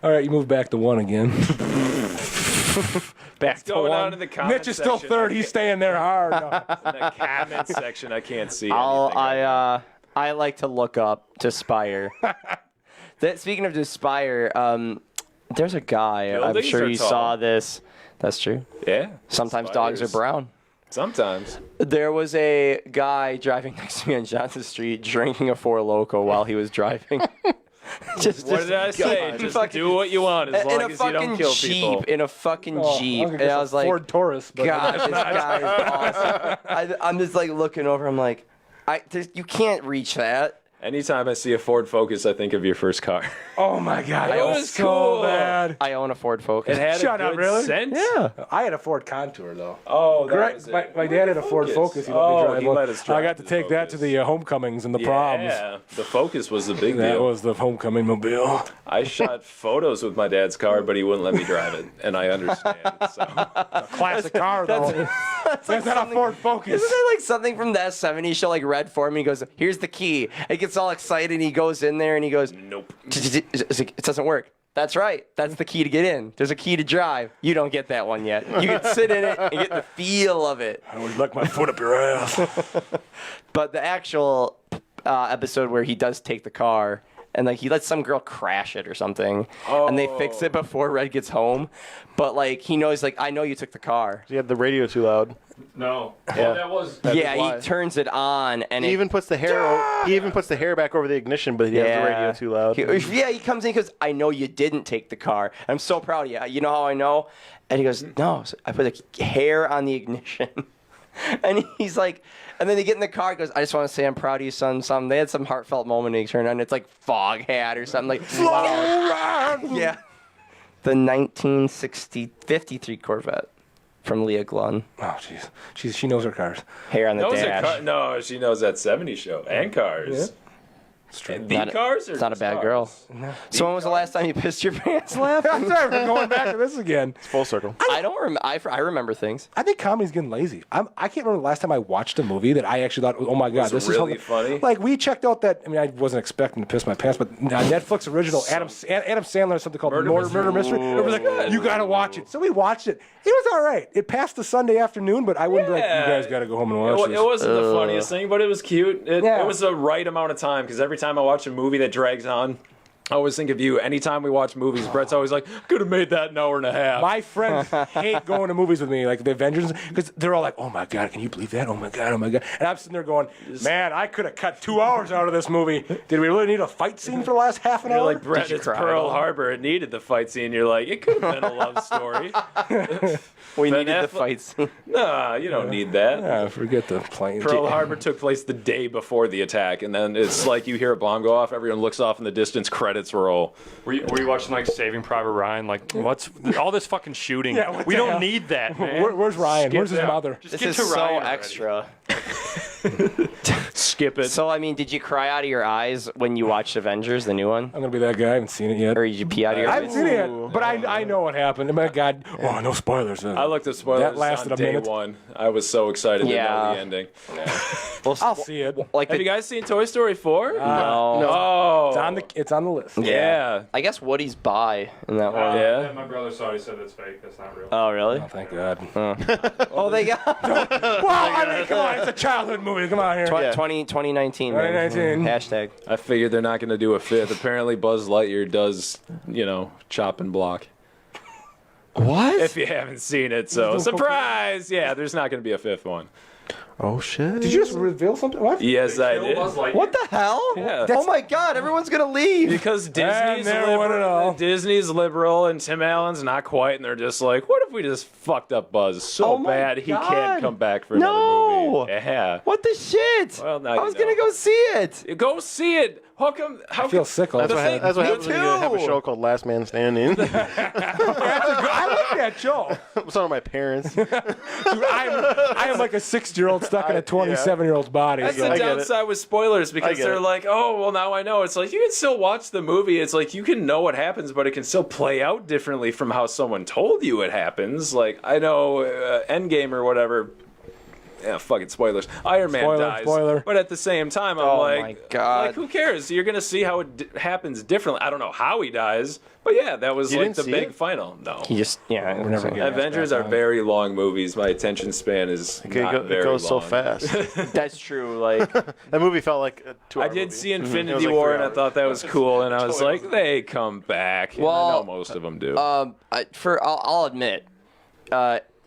All right, you move back to one again. Back to Going one. on in the comment Mitch is still section. third. He's staying there hard. No. In the comment section, I can't see. I like to look up to Spire. Speaking of Spire, there's a guy. I'm Buildings sure are you tall. saw this. That's true. Yeah. Sometimes dogs are Spiders. brown. Sometimes. There was a guy driving next to me on Johnson Street drinking a Four Loko while he was driving. What did I say? Just do what you want as long as you don't kill people. In a fucking Jeep. was And I was like, Ford Taurus. But God, this guy is awesome. I'm just like looking over. I'm like, you can't reach that. Anytime I see a Ford Focus, I think of your first car. Oh my God, It was cool. bad. I own a Ford Focus. It had Shut a up, good really? scent. Yeah. I had a Ford Contour though. Oh, that Correct. was it. My dad had a Ford Focus. He let me drive he one. let us drive I got to the take that to Focus. the homecomings and the proms. Yeah, the Focus was the big That deal. was the homecoming mobile. I shot photos with my dad's car, but he wouldn't let me drive it, and I understand. So Classic car though. That's not a Ford Focus. Isn't that like something from that 70s show, like Red for me? He goes, here's the key. He gets all excited and he goes in there and he goes, nope. it doesn't work. That's right. That's the key to get in. There's a key to drive. You don't get that one yet. You can sit in it and get the feel of it. I would like my foot up your ass. But the actual episode where he does take the car and like he lets some girl crash it or something, and they fix it before Red gets home. But like he knows, like, I know you took the car. You had the radio too loud. No. Yeah. Oh, that was. Yeah, why. he turns it on and He even puts the hair. He even puts the hair back over the ignition, but he has the radio too loud. He comes in because I know you didn't take the car. I'm so proud of you. You know how I know? And he goes, no, so I put the hair on the ignition. And he's like, and then they get in the car. He goes, I just want to say I'm proud of you, son. They had some heartfelt moment. And he turned on. It's like Fog Hat or something like. Yeah. The 1953 Corvette from Leah Glunn. Oh jeez, she knows her cars. Hair on the Knows her dash. car? No, she knows that 70s show and cars. And the cars? Or It's not a just bad cars? girl. So when was the last time you pissed your pants laughing? I'm sorry, we're going back to this again. Full circle. I don't I remember things. I think comedy's getting lazy. I can't remember the last time I watched a movie that I actually thought, oh my God, Was this really is funny? Like we checked out that. I mean, I wasn't expecting to piss my pants, but Netflix original Adam Sandler has something called Murder Mystery. It was like, you got to watch it. So we watched it. It was all right. It passed the Sunday afternoon, but I wouldn't be like, you guys got to go home and watch It this. wasn't the funniest thing, but it was cute. It Yeah. was the right amount of time, because every time I watch a movie that drags on, I always think of you. Anytime we watch movies, Brett's always like, could have made that an hour and a half. My friends hate going to movies with me, like the Avengers, because they're all like, oh my God, can you believe that? Oh my God, oh my God. And I'm sitting there going, man, I could have cut 2 hours out of this movie. Did we really need a fight scene for the last half an You're hour? like, Brett, you it's cry at Pearl all? Harbor. It needed the fight scene. You're like, it could have been a love story. We Ben needed the Affleck- fights. Nah, you don't need that. Yeah, forget the plane. Pearl Harbor took place the day before the attack, and then it's like you hear a bomb go off, everyone looks off in the distance, credits roll. Were you watching like Saving Private Ryan? Like, what's all this fucking shooting? Yeah, what we the don't hell? need that, man. Where's Ryan? Where's his that. mother? Just This get is to so Ryan already. extra. Skip it. So I mean, did you cry out of your eyes when you watched Avengers, the new one, I'm gonna be that guy. I haven't seen it yet. or did you pee out of your I eyes? haven't seen it yet, but I know what happened. Oh my God! Oh, no spoilers. I looked at spoilers That lasted on a day minute. one. I was so excited to Yeah. know the ending. Well, I'll see it. like Have the, you guys seen Toy Story 4? no. Oh. It's on the list. Yeah. I guess Woody's bi in that one. Yeah. My brother saw it. He said that's fake. That's not real. Oh really? Oh, thank God. Oh, they got Well, I mean, come on, it's a childhood movie. Come on here. 2019. man. 2019. Hashtag. I figured they're not going to do a fifth. Apparently, Buzz Lightyear does, chop and block. What? If you haven't seen it, so surprise! Yeah, there's not going to be a fifth one. Oh shit! Did you just reveal something? What? Yes, I did. What the hell? Yeah. Oh my God! Everyone's gonna leave. Because Disney's never won it all. liberal, Disney's liberal, and Tim Allen's not quite, and they're just like, what if we just fucked up Buzz so Oh my bad he God. can't come back for another No. movie? Yeah. What the shit? Well, now I you was know. gonna go see it. Go see it. How come? I feel sick all the time. That's what Me happens when you have a too. show called Last Man Standing. I like that show. Some of my parents. Dude, I am like a 60-year-old stuck in a 27-year-old's body. That's so. the I get it. downside with spoilers, because get they're it. like, oh, well, now I know. It's like, you can still watch the movie. It's like, you can know what happens, but it can still play out differently from how someone told you it happens. Like, I know Endgame or whatever. Yeah, fucking spoilers. Iron Man dies. Spoiler. But at the same time, I'm Oh like, my God. like, who cares? You're going to see how it happens differently. I don't know how he dies, but yeah, that was You like didn't the see big it? final. No. He just We're never getting Avengers back are on. very long movies. My attention span is not It very goes so long. fast. That's true. Like, That movie felt like a 2 hour I did movie. see It Infinity was like War, 3 and I hours. thought that was cool, and I was like, they come back. And I Well, know most of them do. I'll admit,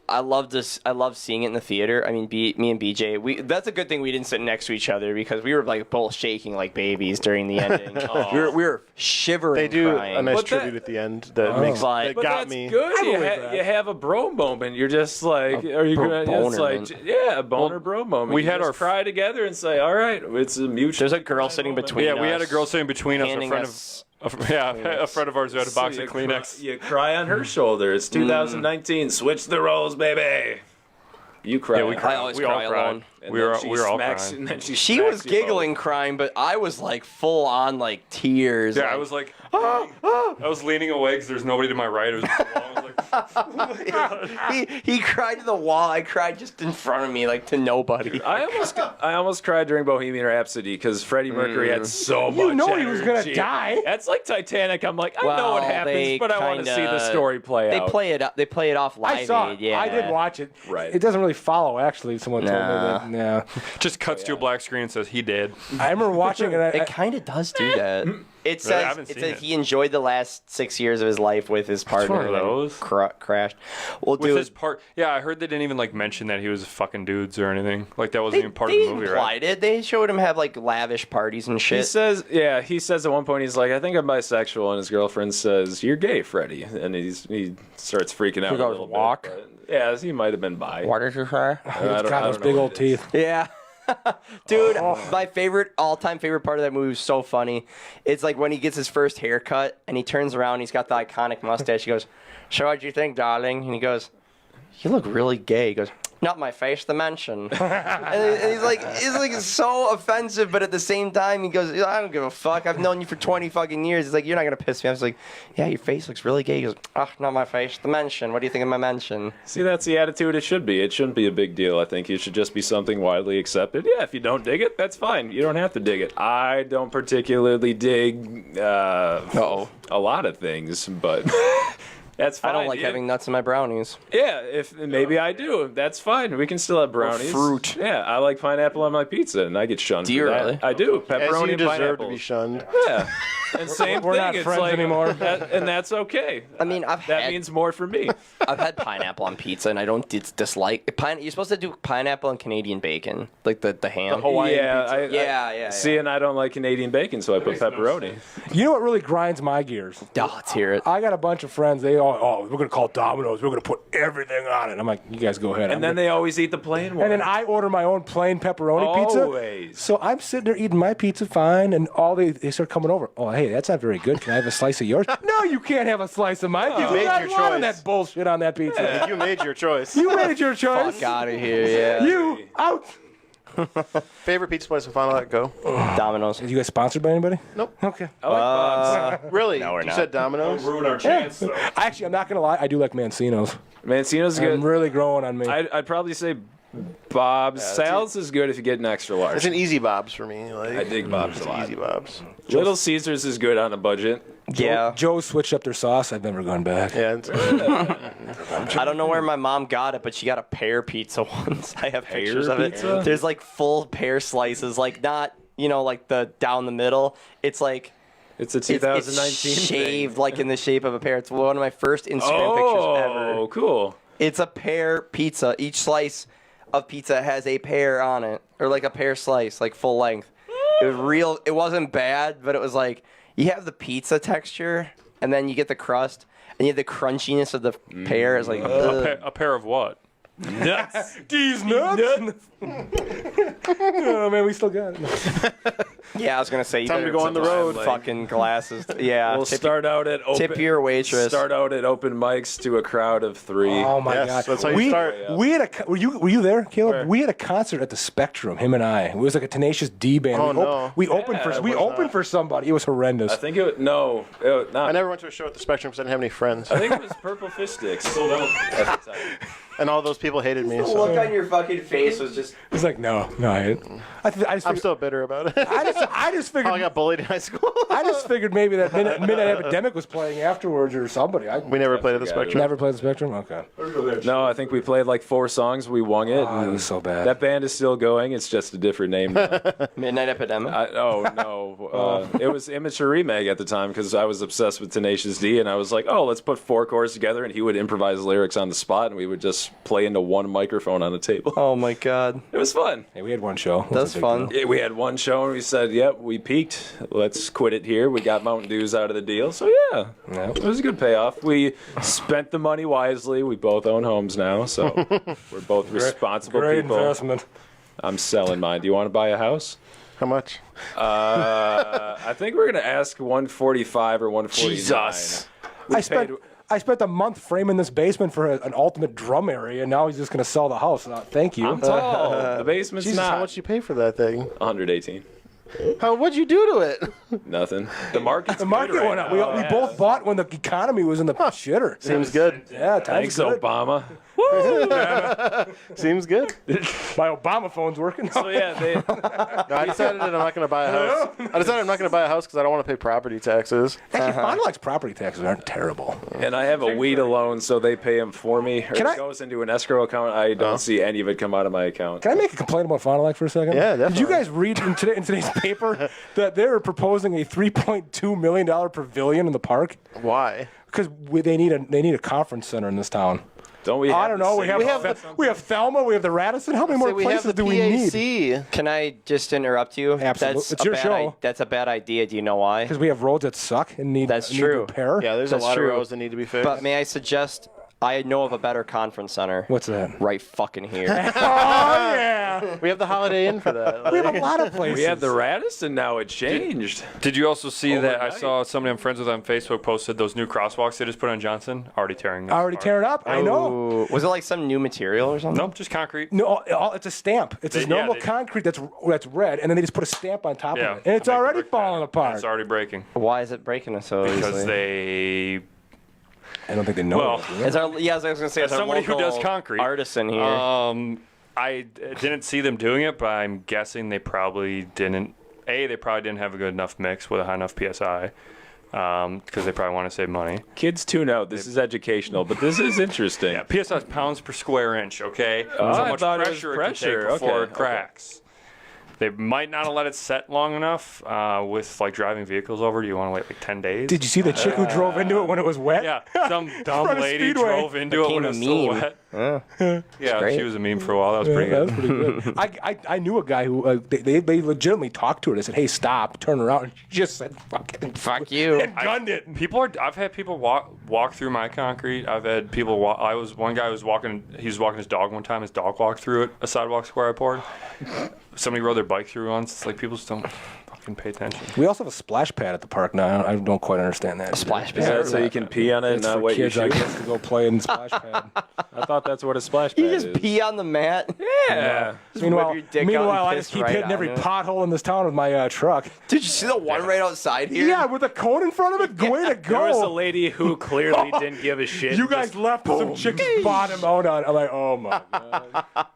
I love this. I love seeing it in the theater. I mean, me and BJ. That's a good thing we didn't sit next to each other because we were like both shaking like babies during the ending. we were shivering. They do crying. a nice But that- tribute at the end that makes But that got that's me. good. I You, believe that. you have a bro moment. You're just like, are you gonna? It's boner like, moment. yeah, a boner bro moment. we You had just our cry together and say, all right, it's a mutual. There's a girl sitting moment. between Yeah, we had a us, girl sitting between us. handing A friend us- a friend of ours who had a So box you of Kleenex. You cry on her shoulder. It's 2019. Switch the roles, baby. You cry. Yeah, we on cried. I always we all cry cried. alone. And We then were she we were all smacks- crying. and then she She smacks was you both. giggling, crying, but I was like full on like tears. Yeah, like, I was like, I was leaning away because there's nobody to my right. It was just a wall. I was like, he cried to the wall. I cried just in front of me, like to nobody. I almost cried during Bohemian Rhapsody because Freddie Mercury had so much. You know he was gonna energy. die. That's like Titanic. I'm like, I know Well, what happens, they but I want to see the kinda- story play They out. play it up. They play it off live I saw Aid. it. Yeah, I did watch it. Right. It doesn't really follow, actually. Someone told me Nah. that. Yeah. just cuts to a black screen and says he did. I remember watching it. It kind of does do that. It I says haven't it seen says it. he enjoyed the last 6 years of his life with his partner. one of and then those. crashed. Well, With dude, his part, yeah, I heard they didn't even like mention that he was fucking dudes or anything. Like that wasn't they, even part they of the movie, implied right? it. They showed him have like lavish parties and He shit. says at one point, he's like, I think I'm bisexual. And his girlfriend says, you're gay, Freddie. And he starts freaking out a goes little walk. bit. But, yeah, he might have been bi. What did you say? I It's don't- I got those don't know big what old it is. teeth. Yeah. Dude, my all-time favorite part of that movie was so funny. It's like when he gets his first haircut and he turns around, he's got the iconic mustache. He goes, "So what'd you think, darling?" And he goes, "You look really gay." He goes, "Not my face to mention." and he's like so offensive, but at the same time, he goes, "I don't give a fuck. I've known you for 20 fucking years." He's like, "You're not gonna piss me off." I was like, "Yeah, your face looks really gay." He goes, "Ah, not my face to mention. What do you think of my mention?" See, that's the attitude it should be. It shouldn't be a big deal. I think it should just be something widely accepted. Yeah, if you don't dig it, that's fine. You don't have to dig it. I don't particularly dig a lot of things, but that's fine. I don't like Yeah. having nuts in my brownies. Yeah, if maybe I do. That's fine. We can still have brownies. fruit. Yeah, I like pineapple on my pizza, and I get shunned. Do for you that. really? I do. As Pepperoni you and deserve pineapple. to be shunned. Yeah, and same We're thing. not it's friends like, anymore. and that's okay. I mean, I've That had means more for me. I've had pineapple on pizza, and I don't dislike. You're supposed to do pineapple and Canadian bacon, like the ham. Hawaiian yeah, pizza. Yeah. See, and I don't like Canadian bacon, so I put pepperoni. You know what really grinds my gears? Oh, let's hear it. I got a bunch of friends. They all, we're gonna call Domino's. We're gonna put everything on it. I'm like, you guys go ahead. And then they always eat the plain one. And then I order my own plain pepperoni pizza. Always. So I'm sitting there eating my pizza fine, and they start coming over. Oh, hey, that's not very good. Can I have a slice of yours? No, you can't have a slice of mine. You made not your wanting choice. that bullshit on that pizza. You made your choice. You made your choice. Fuck out of here, yeah. You out. Favorite pizza place in Final Act? Go. Domino's. Are you guys sponsored by anybody? Nope. Okay. I like Bob's. Really? No, we're you not. said Domino's? Ruin our chance, though. Actually, I'm not gonna lie. I do like Mancino's. Mancino's I'm good. really growing on me. I'd probably say Bob's. Sal's is good if you get an extra large. It's an easy Bob's for me. Like, I dig Bob's a it's lot. Easy Bob's. Little Caesars is good on a budget. Yeah. Joe switched up their sauce. I've never gone back. Yeah. It's, I don't know where my mom got it, but she got a pear pizza once. I have pictures of it. pizza? There's like full pear slices, like not, like the down the middle. It's like It's a it's 2019 shaved thing. like in the shape of a pear. It's one of my first Instagram pictures ever. Oh, cool. It's a pear pizza. Each slice of pizza has a pear on it, or like a pear slice, like full length. It was real. It wasn't bad, but it was like you have the pizza texture, and then you get the crust, and you have the crunchiness of the pear. It's like A pair of what? Nuts. These nuts. Oh man, we still got it. yeah. I was gonna say you Time to better go on the tip road. Fucking glasses. Yeah. We'll tip, start out at open. tip your waitress. Start out at open mics to a crowd of 3. Oh my Yes, god, that's how you we start. we had a were you there, Caleb? Where? We had a concert at the Spectrum. Him and I. It was like a Tenacious D band. Oh, we no. we opened Yeah, for it was not. for somebody. It was horrendous. I think it no, not. I never went to a show at the Spectrum because I didn't have any friends. I think it was Purple Fish Sticks. Sold out at the time. And all those people hated me. The So look on your fucking face was just. It's like no. I just I'm figured, still bitter about it. I I just figured. I got bullied in high school. I just figured maybe that Midnight Epidemic was playing afterwards or somebody. We never played at the Spectrum. Never played the Spectrum? Okay. No, I think we played like 4 songs. We won it. Oh, it was so bad. That band is still going. It's just a different name now. Midnight Epidemic. No. It was Immature Remake at the time because I was obsessed with Tenacious D, and I was like, oh, let's put 4 chords together, and he would improvise lyrics on the spot, and we would just play into one microphone on the table. Oh my God. It was fun. Hey, we had one show. That's fun. Yeah, we had one show, and we said, yep, we peaked. Let's quit it here. We got Mountain Dews out of the deal. So, yeah, it was a good payoff. We spent the money wisely. We both own homes now, so we're both responsible Great people. investment. I'm selling mine. Do you want to buy a house? How much? I think we're gonna ask 145 or 149. Jesus. I spent a month framing this basement for an ultimate drum area, and now he's just going to sell the house. Thank you. I'm tall. The basement's Jesus, not. how much you pay for that thing? 118. What'd you do to it? Nothing. The market's The market good right went up. now. We both bought when the economy was in the shitter. Seems good. Yeah, Thanks, time's good. Obama. Seems good. My Obama phone's working. So yeah, No, I decided that I'm not going to buy a house. I decided I'm not going to buy a house because I don't want to pay property taxes. Actually, Fond du Lac's property taxes aren't terrible. and I have a weed loan, so they pay him for me. Or Can it I- goes into an escrow account. I don't see any of it come out of my account. Can I make a complaint about Fond du Lac for a second? Yeah, Did you definitely. guys read in today's paper that they're proposing a $3.2 million pavilion in the park? Why? Because they need a conference center in this town. Don't we? I have don't the know. We same- have we have Thelma. We have the Radisson. How many more we have places the do we need? PAC. Can I just interrupt you? Absolutely. That's It's a your bad show. That's a bad idea. Do you know why? Because we have roads that suck and need That's need true. repair. Yeah, there's That's a lot true. of roads that need to be fixed. But may I suggest? I know of a better conference center. What's that? Right fucking here. Oh yeah. we have the Holiday Inn for that. We have a lot of places. We had the Radisson. Now it changed. Did you also see that I Overnight. saw somebody I'm friends with on Facebook posted those new crosswalks they just put on Johnson? Already tearing. Already tearing up. I know. Ooh, was it like some new material or something? Nope, just concrete. No, it's a stamp. It's just Yeah, normal they- concrete that's red, and then they just put a stamp on top Yeah, of it, and it's to make the already brick falling better. apart. It's already breaking Why is it breaking us so because easily? they. I don't think they know. Well, that, do they? As our, yeah, as I was gonna say, As as our somebody who local does concrete, artisan here. I didn't see them doing it, but I'm guessing they probably didn't. They probably didn't have a good enough mix with a high enough PSI because they probably want to save money. Kids tune out. This is educational, but this is interesting. Yeah, PSI is pounds per square inch. Okay, Oh, That's I how much thought it was pressure it pressure. can take before Okay, it cracks. They might not have let it set long enough with like driving vehicles over. Do you want to wait like 10 days? Did you see the chick who drove into it when it was wet? Yeah, some dumb Front of lady Speedway. drove into it when Became it a was still meme. wet. Yeah, great. she was a meme for a while. That was pretty That good. was pretty good. I knew a guy who they legitimately talked to her. They said, "Hey, stop, turn around." And she just said, "Fucking Fuck you. and gunned it. I've had people walk through my concrete. I've had people walk. One guy was walking. He was walking his dog one time. His dog walked through it. A sidewalk square I poured. Somebody rode their bike through once. It's like people just don't fucking pay attention. We also have a splash pad at the park now. I don't quite understand that. A splash Is pad. that so you can pee on it and It's not for wet your kids, I shoes? guess, to go play in the splash pad. I thought that's what a splash pad You just is. pee on the mat. Yeah. Meanwhile, your dick out and I piss just keep right hitting on every it. pothole in this town with my truck. Did you see the one right outside here? Yeah, with a cone in front of it. Way to There was a go! lady who clearly didn't give a shit. You guys left some chick's bottom out on. I'm like, oh my god.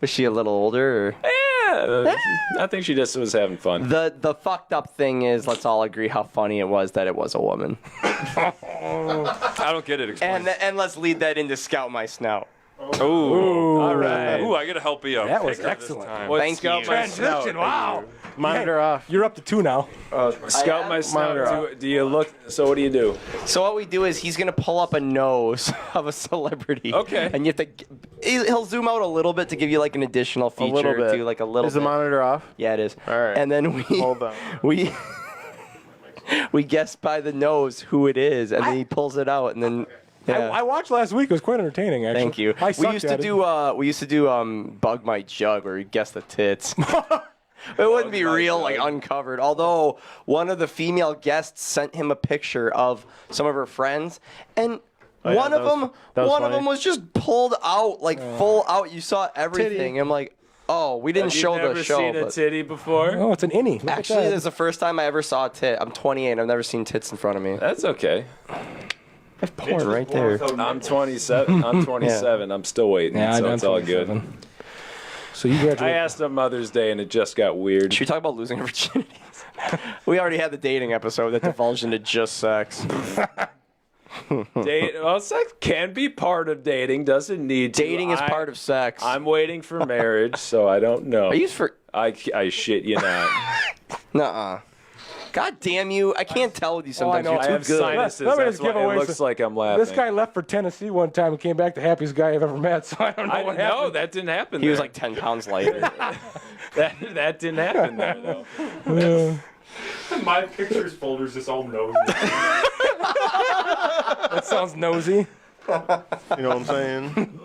Was she a little older? Or? Yeah. I think she just was having fun. The fucked up thing is, let's all agree how funny it was that it was a woman. I don't get it. Explain. And let's lead that into Scout My Snout. Ooh, All right. Ooh, I get to help you. That was picker this excellent. time. What's Thank Scout you. My Transition. Snout? Wow. Monitor off. You're up to 2 now. Scout my Monitor snout. Do you look? So what do you do? So what we do is he's gonna pull up a nose of a celebrity. Okay. And you have to. He'll zoom out a little bit to give you like an additional A feature. little bit. Do like a little. Is the bit. monitor off? Yeah, it is. All right. And then we Hold on. we we guess by the nose who it is, and then he pulls it out, and then. Yeah. I watched last week. It was quite entertaining, actually. Thank you. I We sucked used to at it. do Bug My Jug, where you guess the tits. It wouldn't be My real, like Jug. uncovered. Although one of the female guests sent him a picture of some of her friends, and Oh, yeah, one that of was- them, that was one of funny. them was just pulled out, like full out. You saw everything. Titty. I'm like, oh, we didn't Have show you the never show. seen a But titty before? Oh, it's an innie. Look at actually, that. this is the first time I ever saw a tit. I'm 28. I've never seen tits in front of me. That's okay. I have porn right there. I'm 27. I'm 27. I'm still waiting, Yeah, so I'm it's all 27. good. So you graduated. I asked on Mother's Day, and it just got weird. Should we talk about losing our virginities? We already had the dating episode that divulged into just sex. Well, sex can be part of dating. Doesn't need to. Dating is part of sex. I'm waiting for marriage, so I don't know. Are you for? I shit you not. Nuh-uh. God damn you! I can't tell with you sometimes. know. You're I too have good. sinuses. Let me That's just give why away it looks some- like I'm laughing. This guy left for Tennessee one time and came back the happiest guy I've ever met. So I don't know I what know happened. that didn't happen. He was there. like 10 pounds lighter. that didn't happen there though. My pictures folder's just all nosy. That sounds nosy. You know what I'm saying?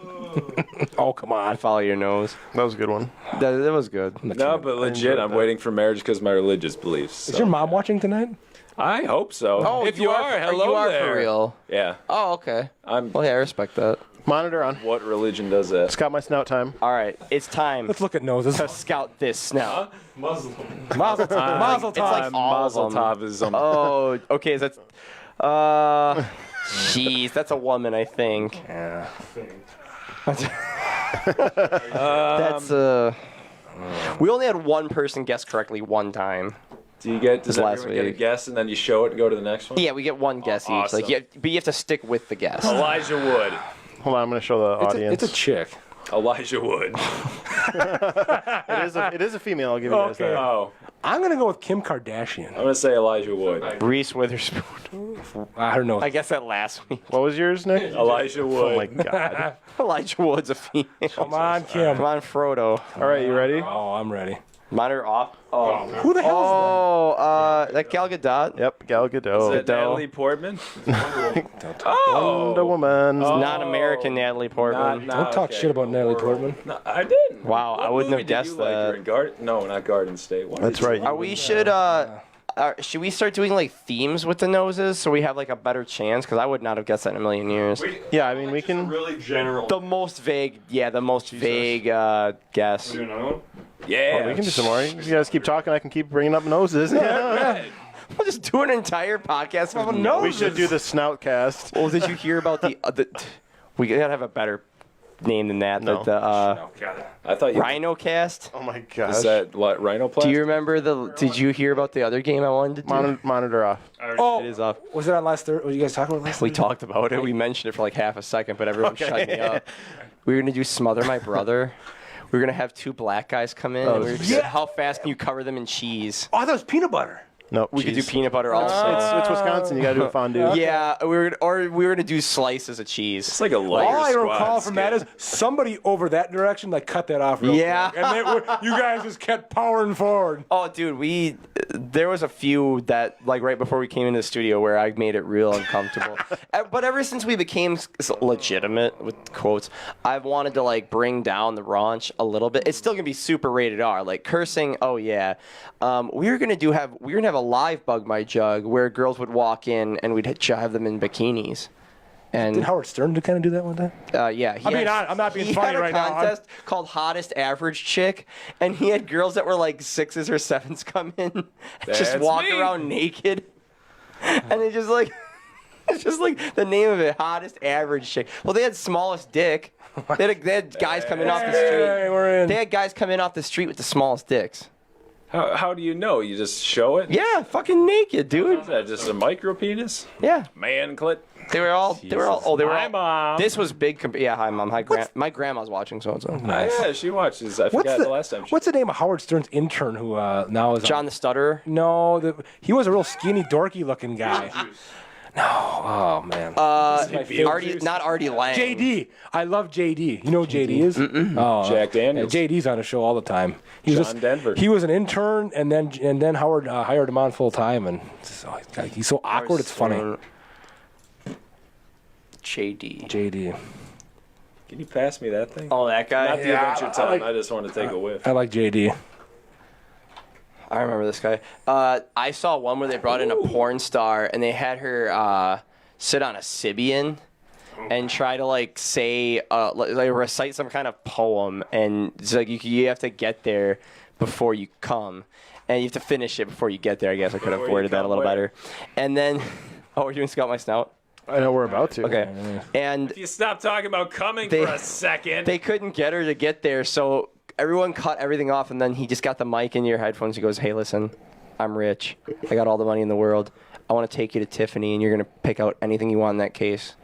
Oh, come on. Follow your nose. That was a good one. That was good. No, but legit, I'm waiting for marriage because my religious beliefs. Is so. your mom watching tonight? I hope so. Oh, if you are, hello you are there. for real. Yeah, Oh, okay. I'm. Well, yeah, I respect that. Monitor on. What religion does that? It's got my snout time. All right, it's time Let's look at noses. to scout this snout. Muslim. Mazel tov. Mazel It's like tov. all of Mazel them. tov is Oh, okay. So that's. Jeez, that's a woman, I think. Yeah. That's We only had one person guess correctly one time. Do you get? Does last everyone get a week. guess and then you show it and go to the next one? Yeah, we get one guess each. awesome. Like, but you have to stick with the guess. Elijah Wood. Hold on, I'm going to show the audience. It's a chick. Elijah Wood. It is a female. I'll give you guys Okay. that. Oh, I'm going to go with Kim Kardashian. I'm gonna say Elijah Wood. Reese Witherspoon. I don't know. I guess that last week. What was yours, Nick? Elijah Wood. Oh my God! Elijah Wood's a female. Come on, Kim. Come on, Frodo. All right, you ready? Oh, I'm ready. Monitor off. Oh, Who the hell that Gal Gadot. Yep, Gal Is Gadot. that Natalie Portman? Wonder Woman. Not American Natalie Portman. is? Don't talk shit about Natalie Portman. No, I didn't. Wow, I What wouldn't movie have did guessed you like? that. You were in no, not Garden State. What That's did you right. like? Should we start doing like themes with the noses so we have like a better chance? Because I would not have guessed that in a million years. Yeah, I mean we can. Really general. The most vague, vague guess. Do another one? Yeah. We can do some more. You guys keep talking. I can keep bringing up noses. We'll just do an entire podcast of no. We should do the snout cast. Well, did you hear about the? We gotta have a better name than that. No. The Oh, God. I thought you. Rhino Cast. Oh my gosh. Is that what, rhinoplasty? Do you remember the? Did you hear about the other game I wanted to do? Monitor off. Oh, It is up. was it on last Thursday? What you guys talking about last We Thursday? talked about it. We mentioned it for like half a second, but everyone shut me up. We were gonna do Smother My Brother. We were gonna have two black guys come in. And we were gonna say, how fast can you cover them in cheese? Oh, I thought it was peanut butter. No, We could do cheese. peanut butter also. It's Wisconsin. You gotta do a fondue. Yeah, we were gonna do slices of cheese. It's like a lighter All I squad recall from that skit. is somebody over that direction like cut that off real Yeah. quick. And you guys just kept powering forward. Oh, dude, there was a few that like right before we came into the studio where I made it real uncomfortable. But ever since we became legitimate with quotes, I've wanted to like bring down the raunch a little bit. It's still gonna be super rated R, like cursing. Oh yeah, we're gonna have a live Bug My Jug where girls would walk in and we'd have them in bikinis. And Did Howard Stern kind of do that one time? yeah, I'm not being he funny had a right now. contest called Hottest Average Chick, and he had girls that were like 6s or 7s come in, and just That's walk me. around naked, and it's just like the name of it, Hottest Average Chick. Well, they had smallest dick. They had guys coming off the Hey, street. we're in. They had guys coming off the street with the smallest dicks. How do you know? You just show it? Yeah, fucking naked, dude. Is that just a micro penis? Yeah, Man clit? they were all. Hi, Mom. This was big. Yeah, hi, Mom. Hi, my grandma's watching, so it's Yeah, she watches. I forgot the last time. What's the name of Howard Stern's intern who now is John the Stutterer. No, he was a real skinny, dorky looking guy. No, oh man. Artie, not Artie Lang. JD, I love JD. You know who JD is? Oh, Jack Daniels. Yeah, JD's on the show all the time. He was John Denver. He was an intern, and then Howard hired him on full time, and so, he's so awkward. It's funny. JD. JD. Can you pass me that thing? Oh, that guy. Not the Adventure Time. I just want to take a whiff. I like JD. I remember this guy. I saw one where they brought in a porn star and they had her sit on a Sibian and try to like say, like recite some kind of poem, and it's like you have to get there before you come, and you have to finish it before you get there. I guess I could have Before you worded that a come little where? better. And then, we're doing Scout My Snout. I know we're about to. Okay, and If you stop talking about coming They- for a second. they couldn't get her to get there, so everyone cut everything off, and then he just got the mic in your headphones. He goes, "Hey, listen, I'm rich. I got all the money in the world. I want to take you to Tiffany, and you're gonna pick out anything you want in that case,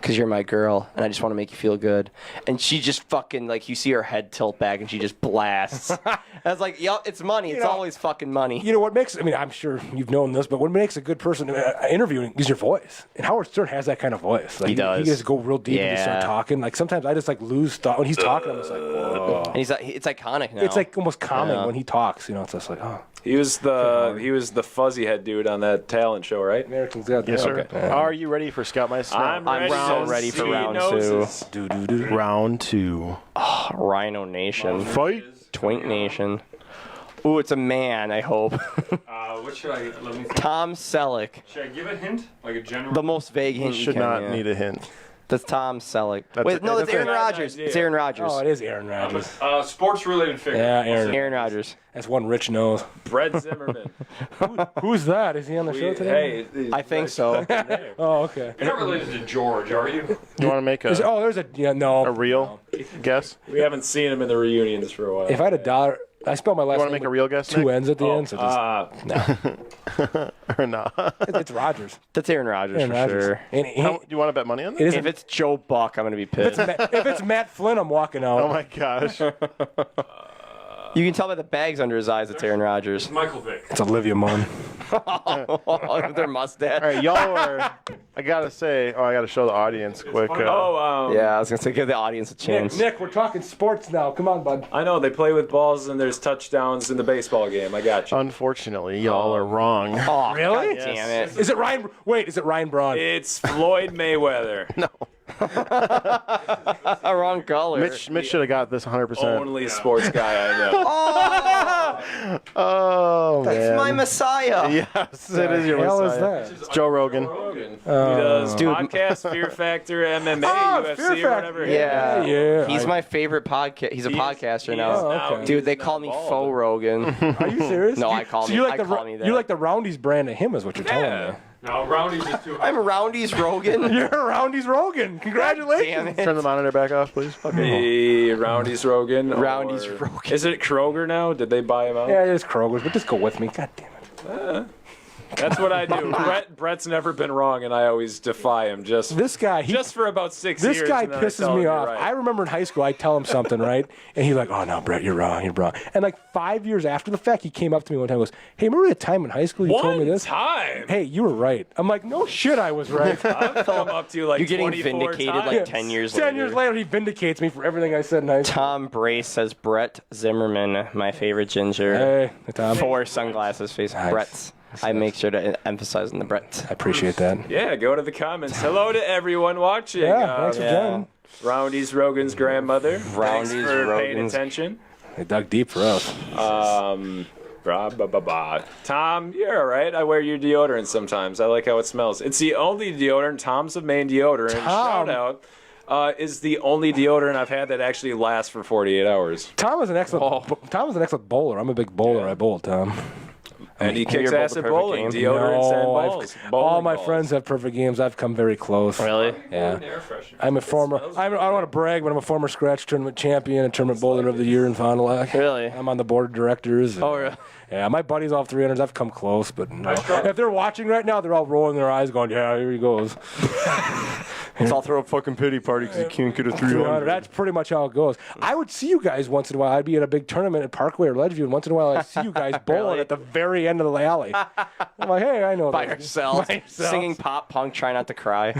because you're my girl, and I just want to make you feel good." And she just fucking, like, you see her head tilt back, and she just blasts. I was like, "Yup, it's money. It's always fucking money." You know what makes? I mean, I'm sure you've known this, but what makes a good person interviewing is your voice. And Howard Stern has that kind of voice. Like, He does. He just go real deep and just start Yeah. talking. Like sometimes I just like lose thought when he's talking. I'm just like, whoa. And it's iconic now. It's like almost calming Yeah. when he talks. You know, it's just like, oh, He was the fuzzy head dude on that talent show, right? Americans got Yes, sir. Okay. Are you ready for Scout My Snow? I'm ready, ready for Sweet round noses. Do do do. Round 2. Rhino Nation. Fight. Twink Nation. Ooh, it's a man, I hope. What should I? Let me think. Tom Selleck. Should I give a hint? Like a general? The most vague You hint should can, not yeah. need a hint. That's Tom Selleck. That's Wait, it. no, that's That's Aaron it. Rodgers. It's Aaron Rodgers. Oh, it is Aaron Rodgers. Sports-related figure. Yeah, Aaron. Aaron Rodgers. That's one rich nose. Brett Zimmerman. Who's that? Is he on the show today? Hey, I think so. Oh, okay. You're not related to George, are you? You want to make There's a no. a real guess? we haven't seen him in the reunions for a while. If I had $1, I spelled my last You want to name make a with real guess, 2 Nick? N's at the end. So just, Or not? it's Rodgers. That's Aaron Rodgers Aaron for Rodgers. sure. And he, Do you want to bet money on it that? isn't, If it's Joe Buck, I'm gonna be pissed. if it's Matt Flynn, I'm walking out. Oh my gosh. You can tell by the bags under his eyes it's Aaron Rodgers. Michael Vick. It's Olivia Munn. Their mustache. All right, y'all are. I gotta say, I gotta show the audience quick. Yeah, I was gonna say give the audience a chance. Nick, we're talking sports now. Come on, bud. I know they play with balls and there's touchdowns in the baseball game. I got you. Unfortunately, y'all are wrong. Oh, Really? God damn it. Is it Ryan? Wait, is it Ryan Braun? It's Floyd Mayweather. Wrong color. Mitch should have got this 100%. Only sports guy I know. Oh man. It's my Messiah. Yes, it is your hell is Messiah. that? It's Joe Rogan. He does podcast, Fear Factor, MMA, UFC, Fear or Factor. whatever. Yeah. Yeah. He's my favorite podcast. He's a podcaster now. Oh, okay. Dude, they call me Faux Rogan. Are you serious? No, I call me- you like I the call me that. You like the Roundy's brand of him, is what you're telling Yeah. me. No, Roundy's just too high. I'm Roundy's Rogan. You're Roundy's Rogan. Congratulations. Damn it. Turn the monitor back off, please. Hey, Roundy's Rogan. Roundy's or- Rogan. Is it Kroger now? Did they buy him out? Yeah, it is Kroger's, but just go with me. God damn it. That's what I do. Brett's never been wrong, and I always defy him. Just This guy, just for about 6 years. this guy and then I pisses tell him me you're off. right. I remember in high school, I tell him something, right? And he's like, "Oh no, Brett, you're wrong. You're wrong." And like 5 years after the fact, he came up to me one time and goes, "Hey, remember that time in high school you told me One this? time. Hey, you were right." I'm like, "No shit, I was right." I've come up to you like You're getting 24 vindicated times. like 10 years later. 10 years later, he vindicates me for everything I said in high school. Tom Brace says Brett Zimmerman, my favorite ginger. Hey, Tom. 4 sunglasses face. Nice. Brett's. I make sure to emphasize on the Brett. I appreciate that. Yeah, go to the comments. Hello to everyone watching. Yeah, thanks for joining. Roundy's Rogan's grandmother. Roundy's Thanks for paying Rogan's- attention. They dug deep for us. Blah, blah, blah, blah. Tom, you're all right. I wear your deodorant sometimes. I like how it smells. It's the only deodorant. Tom's of Maine deodorant. Tom. Shout out. Is the only deodorant I've had that actually lasts for 48 hours. Tom is an excellent. Tom is an excellent bowler. I'm a big bowler. I bowl, Tom. And he kicks You're ass both at the perfect bowling. game. Deodorants and No, balls. all Bowling my balls. friends have perfect games. I've come very close. Really? Yeah. Air freshener. I'm a former. I don't want to brag, but I'm a former scratch tournament champion and tournament bowler of the year in Fond du Lac. Really? I'm on the board of directors. Oh, really? Yeah, my buddies all 300s. I've come close, but no. If they're watching right now, they're all rolling their eyes, going, "Yeah, here he goes." So I'll throw a fucking pity party because you can't get a 300. That's pretty much how it goes. I would see you guys once in a while. I'd be at a big tournament at Parkway or Ledgeview, and once in a while I'd see you guys bowling Really? at the very end of the alley. I'm like, hey, I know By those. yourself, By yourselves. singing pop punk, try not to cry.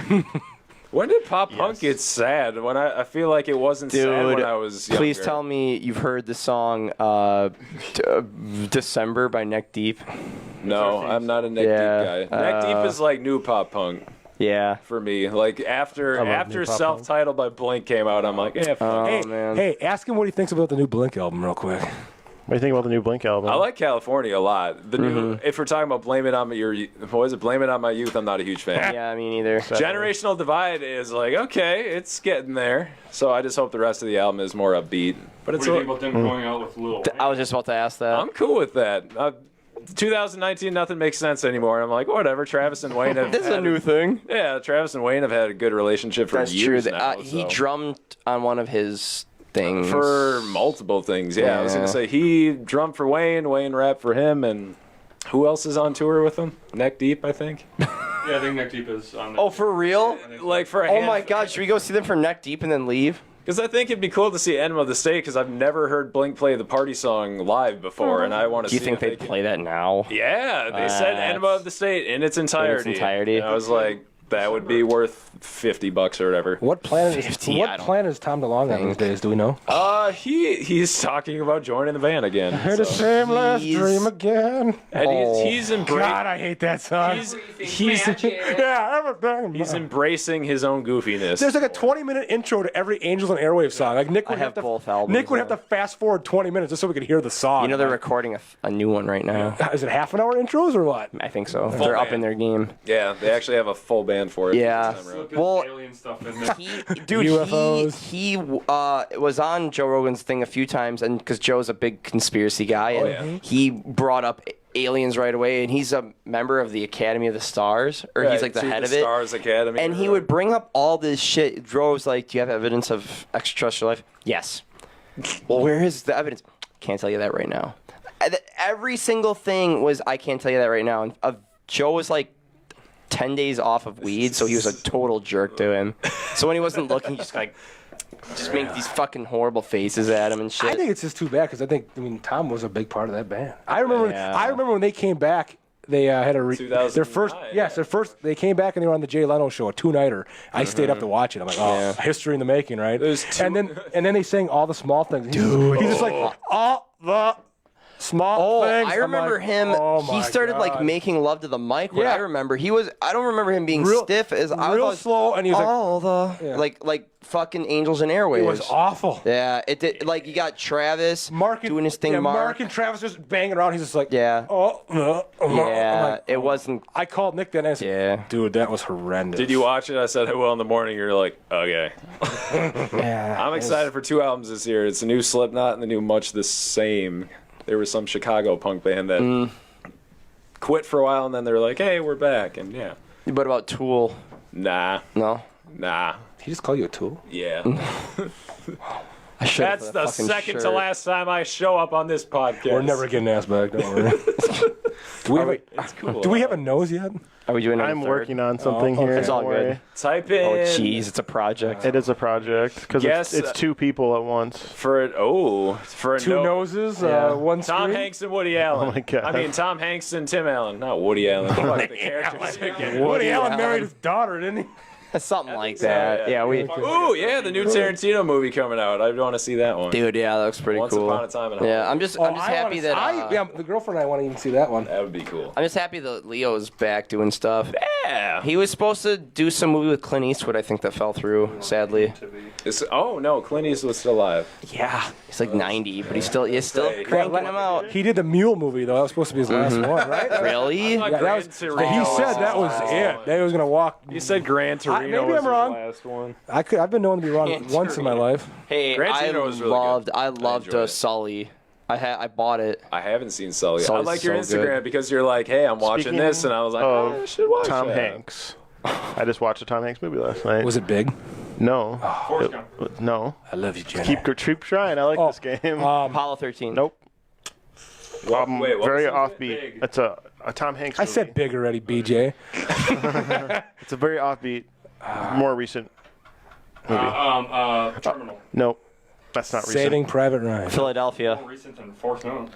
When did pop punk get sad? When I feel like it wasn't sad Dude, when I was younger. please tell me you've heard the song December by Neck Deep. No, I'm not a Neck Yeah, Deep guy. Neck Deep is like new pop punk Yeah. for me. Like after new pop self-titled by Blink came out, I'm like, yeah, fuck. Hey, man. hey, ask him what he thinks about the new Blink album real quick. What do you think about the new Blink album? I like California a lot. The new, if we're talking about Blame It On My Youth, I'm not a huge fan. Yeah, me neither. Generational Divide is like, okay, it's getting there. So I just hope the rest of the album is more upbeat. But What it's do you think about them going out with Lil Wayne? I was just about to ask that. I'm cool with that. 2019, nothing makes sense anymore. I'm like, whatever. Travis and Wayne have This is a had new thing. Yeah, Travis and Wayne have had a good relationship for That's true. years now. He so. drummed on one of his things. For multiple things, yeah. I was gonna say he drummed for Wayne rapped for him, and who else is on tour with him? Neck Deep, I think. Yeah, I think Neck Deep is on there. Oh, for real? Like for a Oh my God! Should we go see them for Neck Deep and then leave? Because I think it'd be cool to see Enema of the State, because I've never heard Blink play the party song live before, and I want to Do see you think if they they'd can- play that now? Yeah, they said Enema of the State in its entirety. entirety. And I was like, that would be worth $50 or whatever. What planet 50, I don't is Tom DeLonge on these days? Do we know? He's talking about joining the band again. Heard the so. same last He's- dream again. And Oh. he's embracing. God, I hate that song. Yeah, everything. He's embracing his own goofiness. There's like a 20-minute intro to every Angels and Airwaves song. Like Nick would I have to both albums, Nick would have yeah. to fast forward 20 minutes just so we could hear the song. You know they're recording a new one right now. Is it half an hour intros or what? I think so. They're up band. in their game. Yeah, they actually have a full band for it. Yeah. this time around. Well, alien stuff in there. Dude, UFOs. he was on Joe Rogan's thing a few times, and because Joe's a big conspiracy guy, and yeah. he brought up aliens right away, and he's a member of the Academy of the Stars, or he's like the to head the of it. Stars Academy. And he would bring up all this shit. Joe was like, "Do you have evidence of extraterrestrial life?" Yes. Well, where is the evidence? Can't tell you that right now. Every single thing was, I can't tell you that right now. And Joe was like 10 days off of weed, so he was a total jerk to him. So when he wasn't looking, he just make these fucking horrible faces at him and shit. I think it's just too bad because I mean Tom was a big part of that band. I remember when they came back. They had their 2009. first. They came back and they were on the Jay Leno show, a two-nighter. I stayed up to watch it. I'm like, oh, history in the making, right? And then they sang all the small things. Dude, he's just like all the small things. I remember him. Oh He my started like God. making love to the mic. What Yeah. I remember, he was. I don't remember him being stiff as I real was. slow, and he was like, all the like fucking Angels and Airwaves. it was awful. Yeah, it did. Like you got Travis doing his thing. Yeah, Mark. Mark and Travis just banging around. He's just like, Yeah. I'm Yeah, like, it wasn't. I called Nick then and I said, Yeah. dude, that was horrendous. Did you watch it? I said, well, in the morning. You're like, okay. Yeah, I'm excited for 2 albums this year. It's the new Slipknot and the new Much the Same. There was some Chicago punk band that quit for a while, and then they're like, hey, we're back. And yeah. What about Tool? Nah. No. He just called you a tool? Yeah. I should. That's the second to last time I show up on this podcast. We're never getting asked back, don't worry. It's cool. Do we have a nose yet? Are we doing? I'm working on something here. It's all don't good. worry. Type in. Oh, jeez, it's a project. It is a project because Yes, it's 2 people at once. For a Two no- noses, one Tom screen. Hanks and Woody Allen. Oh my God. I mean, Tom Hanks and Tim Allen, not Woody Allen. Fuck the characters again. Woody Allen married his daughter, didn't he? Something like that. Yeah, we. Ooh, yeah, the new Tarantino movie coming out. I want to see that one. Dude, yeah, that looks pretty Once cool. Upon a Time in Hollywood. Yeah, I'm just happy that. yeah, the girlfriend and I want to even see that one. That would be cool. I'm just happy that Leo's back doing stuff. Yeah. He was supposed to do some movie with Clint Eastwood, I think that fell through, sadly. Oh no, Clint Eastwood's still alive. Yeah, he's like 90, but he's still Say, cranking him out. He did the Mule movie, though. That was supposed to be his last one, right? Really? Yeah, that was, he said that was it. That he was going to walk. You said Gran Torino maybe was I'm his wrong. last one. I've been known to be wrong once in my life. Hey, Gran I Torino was really loved good. I I loved enjoyed it. Sully. I bought it. I haven't seen Sully. I Sully's like your so Instagram good. because you're like, hey, I'm watching Speaking this, and I was like, oh, I should watch Tom that. Hanks. I just watched a Tom Hanks movie last night. Was it big? No. Forrest Gump. No. I love you, Jenny. Keep trying. I like this game. Apollo 13. Nope. Wait, what Very was it? offbeat. It's a Tom Hanks I movie. said big already, BJ. It's a very offbeat, more recent movie. Terminal. Nope. That's not recent. Saving Private Ryan. Philadelphia. More recent than Forrest Gump.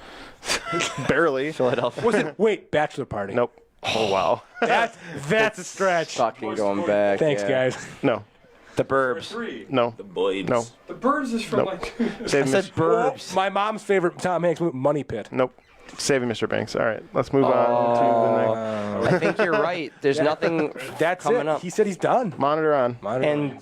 Barely. Philadelphia. Was it? Wait, Bachelor Party. Nope. Oh, wow. That's a stretch. Fucking going back. Thanks, yeah. guys. No. The Burbs. 3. No. The Boys. No. The Burbs is from like. Saving I said Mr. Burbs. My mom's favorite Tom Hanks movie, Money Pit. Nope. Saving Mr. Banks. All right. Let's move on to the next. I think you're right. There's nothing That's coming it. up. He said he's done. Monitor on. And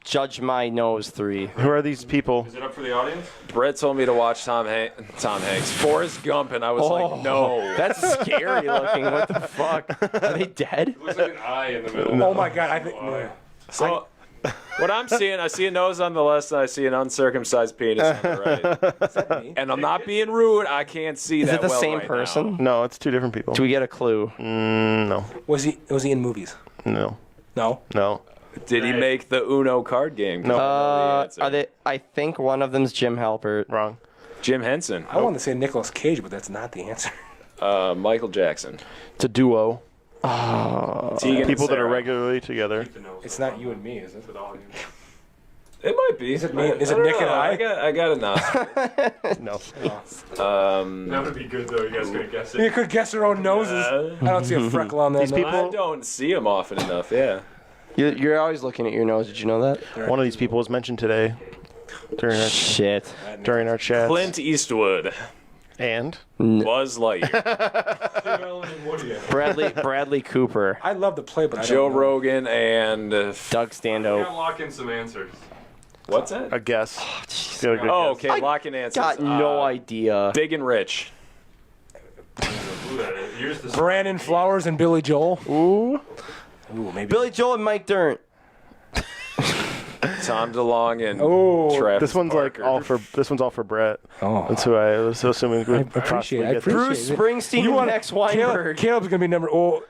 Judge My Nose 3. Who are these people? Is it up for the audience? Brett told me to watch Tom Hanks, Forrest Gump, and I was like, no. That's scary looking. What the fuck? Are they dead? It looks like an eye in the middle. Oh my God! I think. So, what I'm seeing, I see a nose on the left, and I see an uncircumcised penis on the right. And I'm not being rude. I can't see Is that it the well same right person? No, it's 2 different people. Do we get a clue? No. Was he in movies? No. No. No. Did he make the Uno card game? No. Are they? I think one of them's Jim Halpert. Wrong. Jim Henson. I want to say Nicolas Cage, but that's not the answer. Michael Jackson. It's a duo. Tegan and People that are Sarah. regularly together. It's not you and me, is it? It might be. Is it me? Is it I don't Nick and know. I? I got a nose. No. That would be good though. You guys gonna guess You could guess their own noses. I don't see a freckle on that. These people- I don't see him often enough. Yeah. You're always looking at your nose. Did you know that? One of these people was mentioned today during our chat. Clint Eastwood. And Buzz Lightyear. Bradley Cooper. I love to play, but I Joe don't know. Rogan and Doug Stanhope. lock in some answers. what's that? a guess. Get a good Oh, guess. okay. Lock and answers. Got no idea. Big and Rich. Here's the Brandon Flowers and Billy Joel. Ooh, maybe. Billy Joel and Mike Dirnt. Tom DeLonge and Oh, Travis This one's Barker. this one's all for Brett. Oh. That's who I was assuming would appreciate possibly it. I get this. Bruce it. Springsteen You and want Max Weinberg. Caleb's gonna be number. Oh,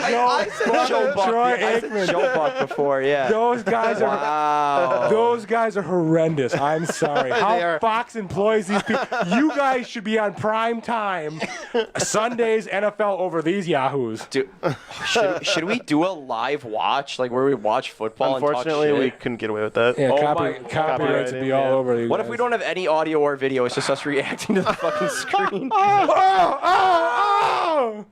I said Joe Buck. Troy I said Aikman. Joe Buck before. Yeah. those guys are. Wow. Those guys are horrendous. I'm sorry. How are. Fox employs these people. You guys should be on prime time. Sundays NFL over these yahoos. Should we do a live watch, like where we watch football Unfortunately, and talk we shit? couldn't get away with that. Yeah, Oh copyrights would be all yeah. over you. What if we don't have any audio or video? It's just us reacting to the fucking screen. Oh!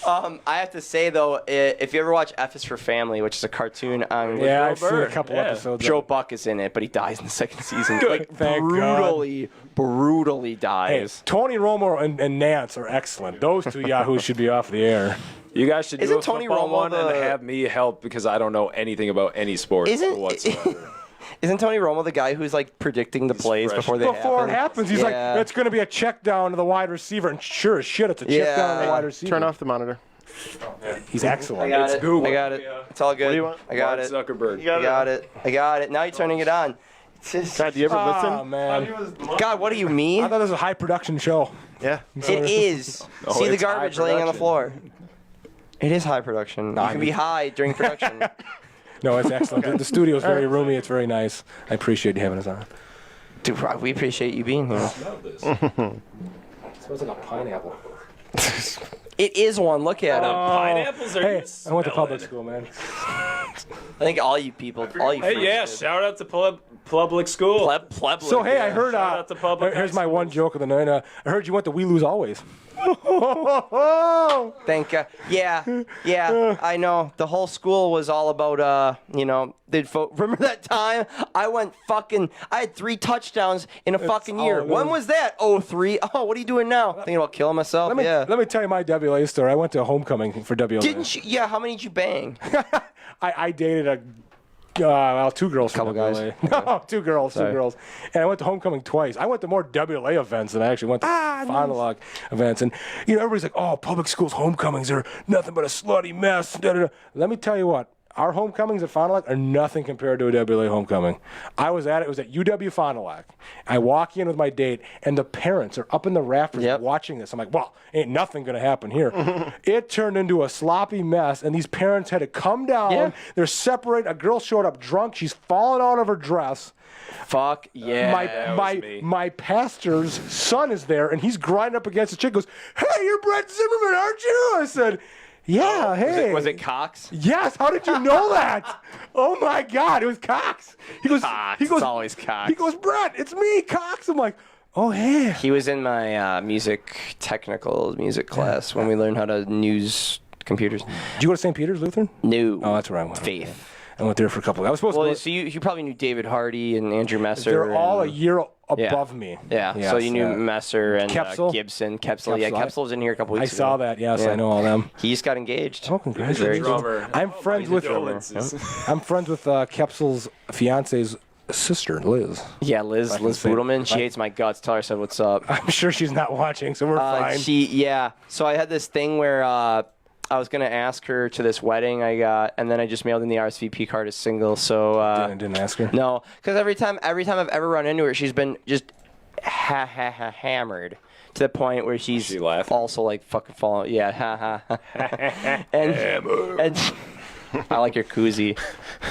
I have to say though, if you ever watch F is for Family, which is a cartoon on Yeah, Bill I've seen a Burr. couple Yeah. episodes. Joe Buck is in it, but he dies in the second season. Like Thank brutally Hey, dies. Tony Romo and Nance are excellent. Those two yahoos should be off the air. You guys should do Isn't a Tony football Romo one and the- have me help because I don't know anything about any sport whatsoever. Isn't Tony Romo the guy who's like predicting the plays fresh. before they Before it happens, he's Yeah. like, it's going to be a check down to the wide receiver. And sure as shit, it's a check down to the Yeah. wide receiver. Turn off the monitor. He's excellent. I got It's it. Google. I got it. It's all good. do you want? I got Mark it. Zuckerberg. You I got it. I got it. Now you're turning it on. God, do you ever Oh, listen? man. God, what do you I mean? thought this was a high production show. Yeah. It is. No, See the it's high garbage laying on the production. floor. It is high production. You I can be mean- high during production. No, it's excellent. The studio's very roomy. It's very nice. I appreciate you having us on. Dude, we appreciate you being here. It smells like a pineapple. It is one. Look at him. Pineapples are Hey, just I went to smelling. public school, man. I think all you people, all you Hey, freaks yeah, did. shout out to public school. Pleb. So, hey, I heard, Shout out to public here's high my one schools. joke of the night. I heard you went to We Lose Always. Thank God. Yeah, I know. The whole school was all about, remember that time I had 3 touchdowns in a fucking year. all When good. was that? 03. Oh, what are you doing now? Thinking about killing myself? Let me tell you my WLA story. I went to homecoming for WLA. Didn't you? Yeah, how many did you bang? I dated 2 girls from Couple guys. WLA. No, 2 girls, 2 girls. And I went to homecoming twice. I went to more WLA events than I actually went to Fond du Lac events. And, everybody's like, oh, public schools homecomings are nothing but a slutty mess. Da, da, da. Let me tell you what. Our homecomings at Fond du Lac are nothing compared to a WLA homecoming. I was at it. It was at UW Fond du Lac. I walk in with my date, and the parents are up in the rafters Yep. watching this. I'm like, well, ain't nothing going to happen here. It turned into a sloppy mess, and these parents had to come down. Yeah. They're separated. A girl showed up drunk. She's fallen out of her dress. Fuck yeah. My pastor's son is there, and he's grinding up against the chick. Goes, hey, you're Brett Zimmerman, aren't you? I said, yeah, hey. Was it Cox? Yes. How did you know that? Oh my God, it was Cox. He goes. Cox, He goes. it's always Cox. He goes, Brett, it's me, Cox. I'm like, oh hey. He was in my music class when we learned how to use computers. Did you go to St. Peter's Lutheran? No. Oh, that's where I went. Faith. I went there for a couple. I was supposed Well, to. so you probably knew David Hardy and Andrew Messer. They're all a and- year above me. Yeah, Yes, so you knew yeah. Messer and Kepsel? Gibson. Kepsel, yeah, Kepsel. Kepsel was in here a couple I weeks ago. saw that. Yes, Yeah. I know all them. He just got engaged. Oh, Very congratulations. cool. Drummer. I'm friends with condolences. I'm friends with Kepsel's fiance's sister, Liz. Yeah, Liz can say- Budelman. She hates my guts. Tell her I said what's up. I'm sure she's not watching, so we're fine. So I had this thing where I was gonna ask her to this wedding I got, and then I just mailed in the RSVP card as single. So didn't ask her. no, because every time I've ever run into her, she's been just hammered to the point where she's She laugh? also like fucking falling. Yeah, ha ha. and I like your koozie.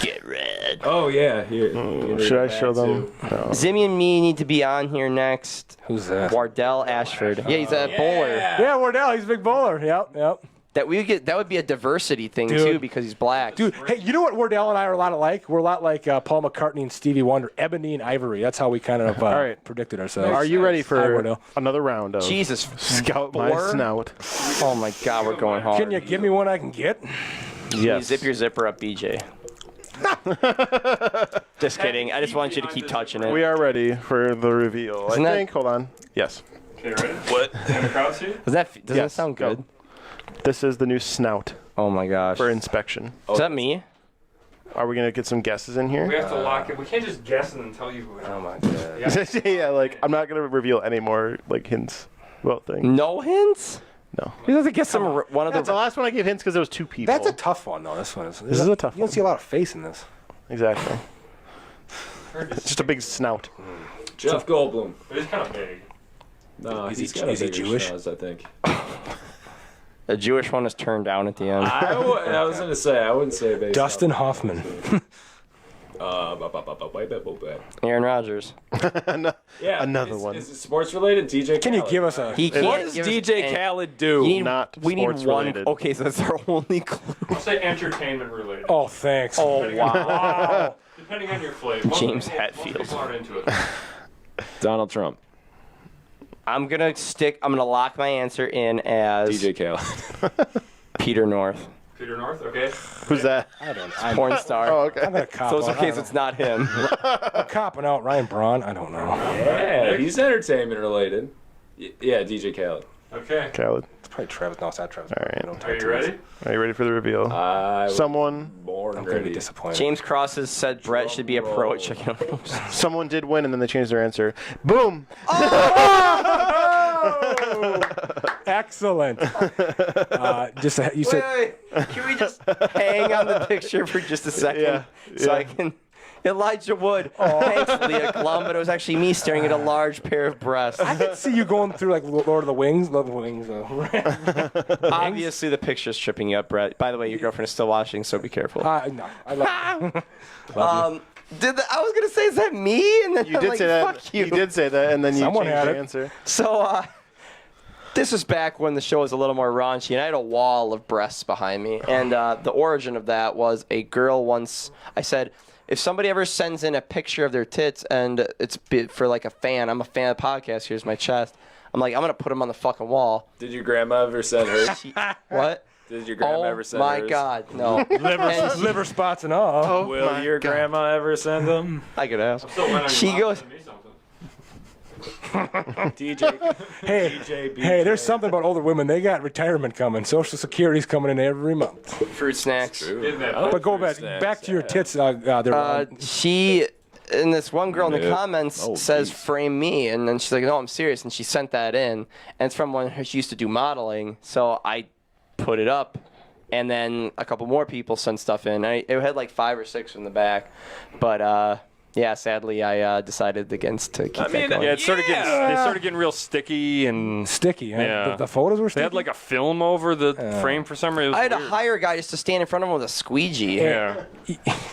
Get red. Oh yeah, here. Should I show them? No. Zimmy and me need to be on here next. Who's that? Wardell Ashford. Yeah, he's a bowler. Yeah, Wardell. He's a big bowler. Yep. That would be a diversity thing Dude. too because he's black. Dude, hey, you know what Wardell and I are a lot alike? We're a lot like Paul McCartney and Stevie Wonder, ebony and ivory. That's how we kind of right. predicted ourselves. Are you ready Hi, for Wardell. another round of Jesus. Scout my Four? snout? Oh my God, we're going hard. Can you give me one I can get? You zip your zipper up, BJ. Just kidding. I just want you to keep touching it. We are ready for the reveal. Isn't I that- think. Hold on. Yes. Okay, ready? What? Can the crowd see? Doesn't that Yes, sound go. good? This is the new snout Oh my gosh. for inspection. Is that me? Are we gonna get some guesses in We here? have to lock it. We can't just guess and then tell you who it is. Oh my God. Yeah, like I'm not gonna reveal any more like hints about things. No hints? No. You have to get one of That's the the. last one I gave hints because there was two people. That's a tough one, though. This one is. This is a tough You don't one. see a lot of face in this. Exactly. It's just a big snout. Jeff Goldblum. It is kind of big. No, Is he's he- got a is he bigger Jewish? schnoz, I think. The Jewish one is turned down at the end. I was gonna say I wouldn't say based Dustin Hoffman. Aaron Rodgers. Yeah, Another one. Is it sports related? DJ. Can you Khaled. give us a? He can't What does give us DJ any- Khaled do? You need, Not we need sports one. related. Okay, so that's our only clue. I'll say entertainment related. Oh, thanks. Oh wow. Wow. Depending on your flavor. James Most Hetfield. people aren't into it. Donald Trump. I'm gonna lock my answer in as DJ Khaled. Peter North, Peter North, okay. Who's that? I'm porn star. Oh, okay. gonna cop So it's out. okay, so it's not him. I'm copping out. Ryan Braun. I don't know. Yeah, he's entertainment related. Yeah, DJ Khaled. Okay. Khaled. It's probably Travis. No, it's not Travis. All right. No, Are you ready? Are you ready for the reveal? Someone Born I'm gonna be ready. disappointed. James Cross has said Brett should be approached. someone did win and then they changed their answer. Boom. Excellent. You said. Wait, can we just hang on the picture for just a second Yeah, so I yeah. can? Elijah Wood. Thanks, Leah Glum, but it was actually me staring at a large pair of breasts. I could see you going through like Lord of the Wings. Lord of the Wings. Obviously, the picture's tripping you up, Brett. By the way, your girlfriend is still watching, so be careful. No, I love I was gonna say, is that me? And then You I'm did like, say that. Fuck you. You did say that, and then you Someone changed had your it. answer. So, this was back when the show was a little more raunchy, and I had a wall of breasts behind me. And the origin of that was a girl once. I said, if somebody ever sends in a picture of their tits and it's for like a fan, I'm a fan of the podcast. Here's my chest. I'm like, I'm gonna put them on the fucking wall. Did your grandma ever send hers? What? Did your grandma Oh ever send my hers? God, no. you. Liver spots and all. Will my your God. grandma ever send them? I could ask. So when She goes. Send me something. DJ. Hey, DJ, hey, there's something about older women. They got retirement coming. Social Security's coming in every month. Fruit snacks. Isn't that But go back to your tits. They're She and this one girl in the Yeah. comments Oh, says geez. frame me, and then she's like, no, I'm serious, and she sent that in, and it's from when she used to do modeling, so I put it up, and then a couple more people sent stuff in. It had like 5 or 6 in the back, but yeah, sadly I decided against to keep that going. Yeah, it started getting real sticky and sticky. Huh? Yeah. The photos were sticky. they had like a film over the frame for some reason. I had to Weird. hire a guy just to stand in front of him with a squeegee. Yeah.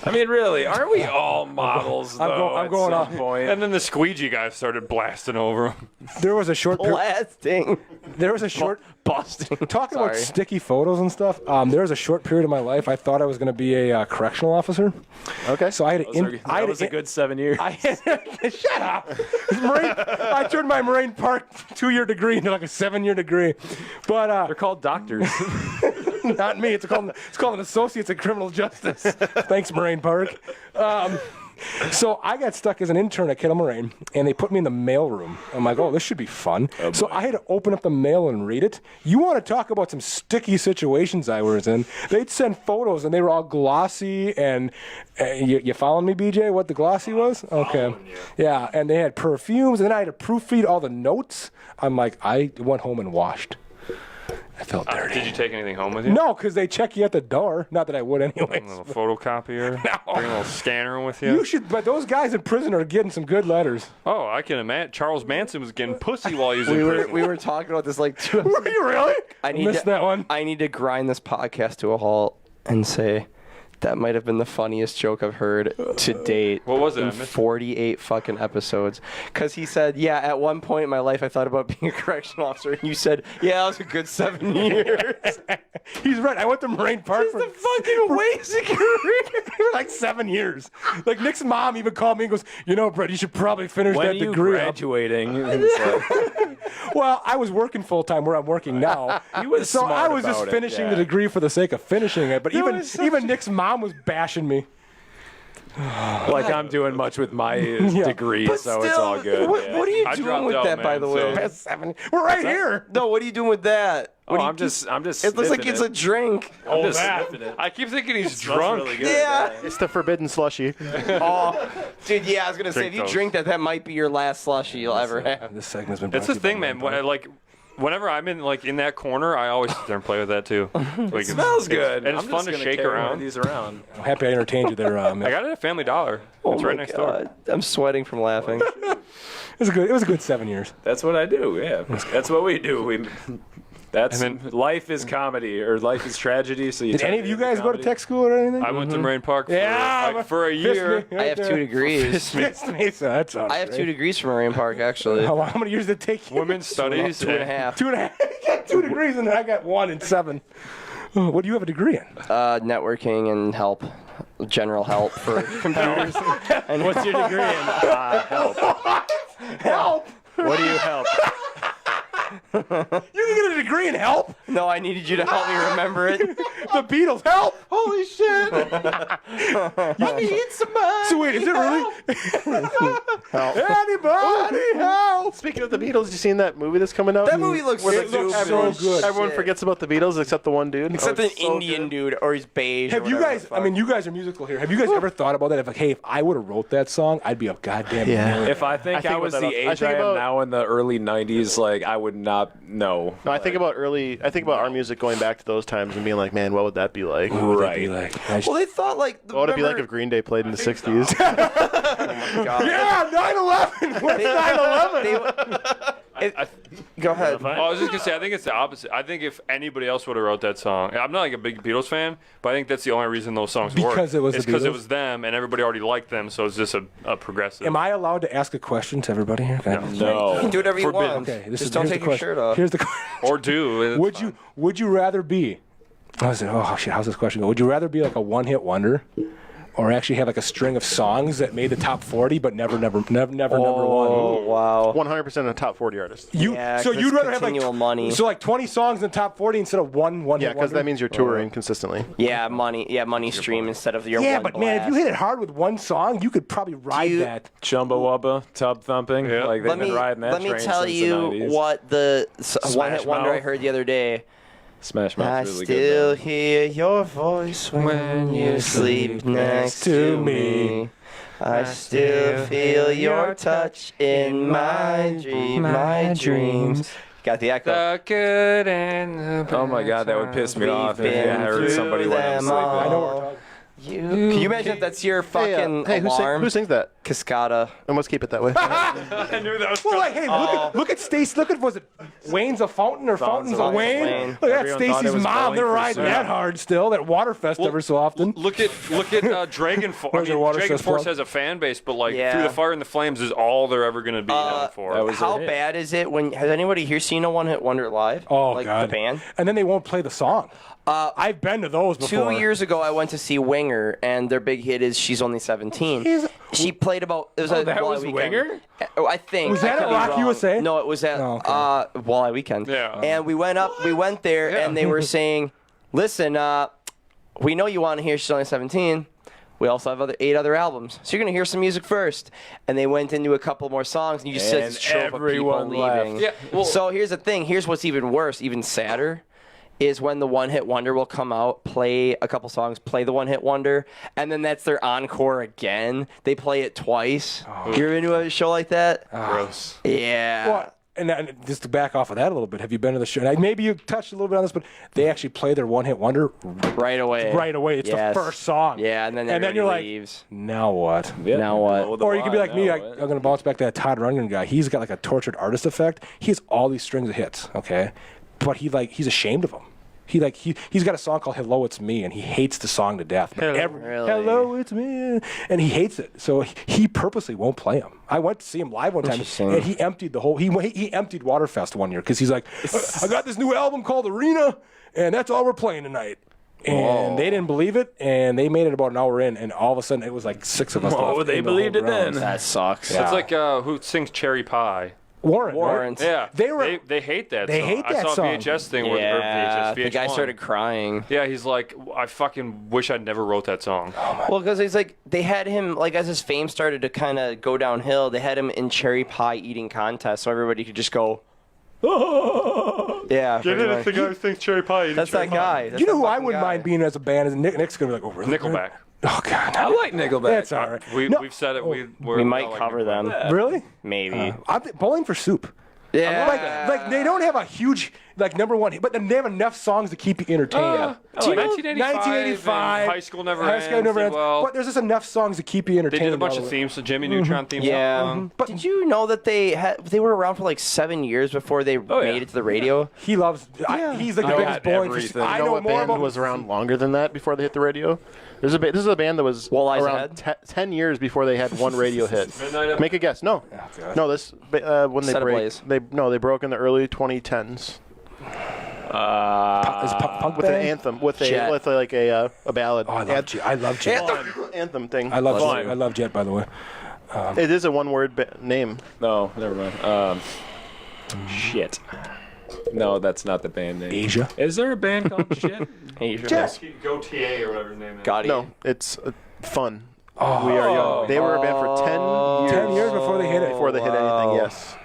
I mean, really, aren't we all models? I'm though, I'm at going some off. point? And then the squeegee guy started blasting over him. There was a short. Blasting. There was a short. Busting. Talking about Sorry. sticky photos and stuff, there was a short period of my life I thought I was going to be a correctional officer. Okay. So I had That was a good 7 years. Shut up. I turned my Marine Park 2-year degree into like a 7-year degree. But They're called doctors. not me. It's called an Associates in Criminal Justice. Thanks, Marine Park. So I got stuck as an intern at Kettle Moraine, and they put me in the mailroom. I'm like, oh, this should be fun. So I had to open up the mail and read it. You want to talk about some sticky situations I was in? They'd send photos, and they were all glossy. And you following me, BJ? What the glossy was? Okay. Yeah, and they had perfumes, and then I had to proofread all the notes. I'm like, I went home and washed. I felt dirty. Did you take anything home with you? No, because they check you at the door. Not that I would anyway. A little photocopier? No. Bring a little scanner with you? You should, but those guys in prison are getting some good letters. Oh, I can imagine. Charles Manson was getting pussy while he was in prison. We were talking about this like 2 Were you really? I need missed to, that one. I need to grind this podcast to a halt and say, That might have been the funniest joke I've heard to date. What was it? I In missed it. 48 fucking episodes. Because he said, yeah, at one point in my life I thought about being a correctional officer. And you said, yeah, that was a good 7 years. He's right. I went to Moraine Park It's the fucking wasted career. for like 7 years. Like Nick's mom even called me and goes, you know, Brett, you should probably finish When that are you degree. graduating? It's like, Well, I was working full time where I'm working now. He was so I smart was just about it, finishing yeah. the degree for the sake of finishing it. But it's even Nick's mom was bashing me. like I'm doing much with my degree, But so still, it's all good. What, yeah. what are you I doing dropped with out, that, by man, the so- way? That's 7. We're right here. No, what are you doing with that? Oh, What do you I'm just It looks like sniffing it's it. a drink. I'm just that. sniffing it. I keep thinking he's Smells drunk. really good. Yeah. It's the forbidden slushy. Oh, dude, yeah, I was gonna say, if you those. drink that, that might be your last slushy you'll ever have. This segment's been. It's the thing, man. Whenever I'm in that corner, I always sit there and play with that too. It Smells good. and it's I'm fun just to gonna shake carry one of around. these around. I'm happy I entertained you there. I got it at Family Dollar. It's right next door. I'm sweating from laughing. It was a good 7 years. That's what I do. Yeah, that's what we do. That's And then- life is comedy or life is tragedy. So you Did turn any it of you into guys go to comedy. tech school or anything? I went to Moraine Park for, Yeah, for a fist year. me. I have 2 degrees. Fist me, so that sounds I have 2 great. degrees from Marine Park, actually. How many years did it take you? Women's studies. 2.5. 2.5. You got 2 degrees, and I got 1 and 7. What do you have a degree in? Networking and general help for computers. And what's your degree in? Help. Help! What do you help? You can get a degree in help? No, I needed you to help me remember it. The Beatles, help! Holy shit! You need some money. So wait, is it really? Help. Anybody help! Speaking of the Beatles, you seen that movie that's coming out? That movie looks Where It looks stupid. so good. Everyone Shit. forgets about the Beatles except the one dude. Except Oh, an it's so Indian good. dude, or he's beige. Have or you whatever guys, the I fuck. mean, you guys are musical here. Have you guys ever thought about that? If, like, hey, if I would have wrote that song, I'd be a goddamn millionaire. If I think I, think was about the that. I age think I am about- now in the early '90s, like I would not know. No, I think about our music going back to those times and being like, man, what would that be like? What would that be Right. like? Well, they thought like. What would it be like if Green Day played in the 60s? Yeah, 9/11. What's 9/11? Go ahead. I was just gonna say, I think it's the opposite. I think if anybody else would have wrote that song, I'm not like a big Beatles fan, but I think that's the only reason those songs work. Because it was it's the because it Beatles? was them, and everybody already liked them, so it's just a progressive. Am I allowed to ask a question to everybody here? No. Do whatever you Forbidden. want. Okay, Just don't here's take the your question. shirt off. Here's the question. or do? It's Would you rather be? Oh shit! How's this question go? Would you rather be like a one-hit wonder, or actually have like a string of songs that made the top 40 but never number Oh, one? wow. 100% a top 40 artist. Yeah, So 'cause you'd it's rather have like continual money. So like 20 songs in the top 40 instead of one Yeah, hit because that wonder? means you're touring consistently. Yeah, money stream instead of your Yeah, one but man, if you blast. hit it hard with one song, you could probably ride you- that. Chumbawamba, tub thumping. Yeah. Like they've Let been me riding that let me train tell since you the 90s. what the one hit wonder I Mouth. heard the other day. Smash I Mouth's really still good. hear your voice when you sleep next to me. I still feel your touch in my dreams. Got the echo. the good and the Oh my god, that would piss me We've off if been I heard through somebody when I'm them sleeping. all. I know what we're talking. Can you imagine if that's your fucking hey, alarm? who sings that? Cascada. And let's keep it that way. I knew that was Well, like, hey, look at Stacy. Look at, was it Wayne's a Fountain or Fountain's a Fountain's a Wayne? Wayne. Look at Everyone thought it Stacy's was mom. Bowling They're for riding Sue. that hard still. That Waterfest every so often. Look at Dragon Force. I Where's your mean, water Dragon system? Force has a fan base, but like Yeah. Through the Fire and the Flames is all they're ever going to be known for. that was How a hit. bad is it when has anybody here seen a one hit wonder live? Oh, like God. the band? And then they won't play the song. I've been to those before. 2 years ago, I went to see Winger, and their big hit is "She's Only 17." She played about. It was a that Walleye was Weekend. Winger? I think. Was that I could at be Rock wrong. USA? No, it was at Oh, okay. Walleye Weekend. Yeah. And we went there, and they were saying, "Listen, we know you want to hear She's Only 17. We also have 8 other albums, so you're gonna hear some music first." And they went into a couple more songs, and you just said And this trope of people everyone leaving. left. Yeah, well- So here's the thing. Here's what's even worse, even sadder, is when the one hit wonder will come out, play a couple songs, play the one hit wonder, and then that's their encore again. They play it twice. You ever been to a show like that? Gross. Yeah. Well, and just to back off of that a little bit, have you been to the show? And maybe you touched a little bit on this, but they actually play their one-hit wonder Right away. right away. It's Yes. the first song. Yeah, and then you're like, leaves. now what? Yeah. Now what? Well, the Or you could be line, like me. no, I'm going to bounce back to that Todd Rundgren guy. He's got like a tortured artist effect. He has all these strings of hits, okay? But he's ashamed of them. He's got a song called "Hello, It's Me," and he hates the song to death. But Really? Hello, it's me, and he hates it. So he purposely won't play him. I went to see him live one time, Interesting. and he emptied the whole. He emptied Waterfest one year because he's like, I got this new album called Arena, and that's all we're playing tonight. And they didn't believe it, and they made it about an hour in, and all of a sudden it was like 6 of us left. Oh, they in the believed whole it then. grounds. That sucks. Yeah. It's like who sings Cherry Pie? Warren. Warren. Right? Yeah, They hate that. they song. hate I that saw song. a VHS thing where Yeah, VHS, the guy VH1. started crying. Yeah, he's like, I fucking wish I'd never wrote that song. Well, because he's like, they had him, like, as his fame started to kind of go downhill, they had him in cherry pie eating contests so everybody could just go, yeah. pretty much. guy who sings Cherry Pie. That's that guy. That's You know that who I fucking wouldn't guy. mind being as a band is Nick's gonna be like, oh, really? Nickelback. Oh God, I like Nickelback. that's all right. We've said it. We might cover them. Really? Maybe. I'm Bowling for Soup. Yeah. Like they don't have a huge number one hit, but then they have enough songs to keep you entertained. Do you know 1985, High School Never High Ends. School Never Ends. Well, But there's just enough songs to keep you they entertained. did a bunch all of the way. themes, the Jimmy Neutron theme Yeah. song. But Did you know that they were around for like 7 years before they made it to the radio? He loves. He's like the biggest got Bowling for Soup. everything. I You know know what more band about was around longer than that before they hit the radio? This is a band that was Walleyes around 10 years before they had one radio hit. Midnight Make a guess. No, God. no. This when they Set break. Ablaze. They broke in the early 2010s Is punk with an band? anthem with Jet. a ballad. Oh, I love Jet. Anthem thing. I love Fun. Jet. I love Jet, by the way. It is a one-word name. No, never mind. Shit. No, that's not the band name. Asia. Is there a band called Shit? Hey, sure. Jet. Go TA or whatever his name is. Gotti. No, it's fun. We are young. They were a band for 10 years. 10 years before they hit it. Before they hit anything. Yes.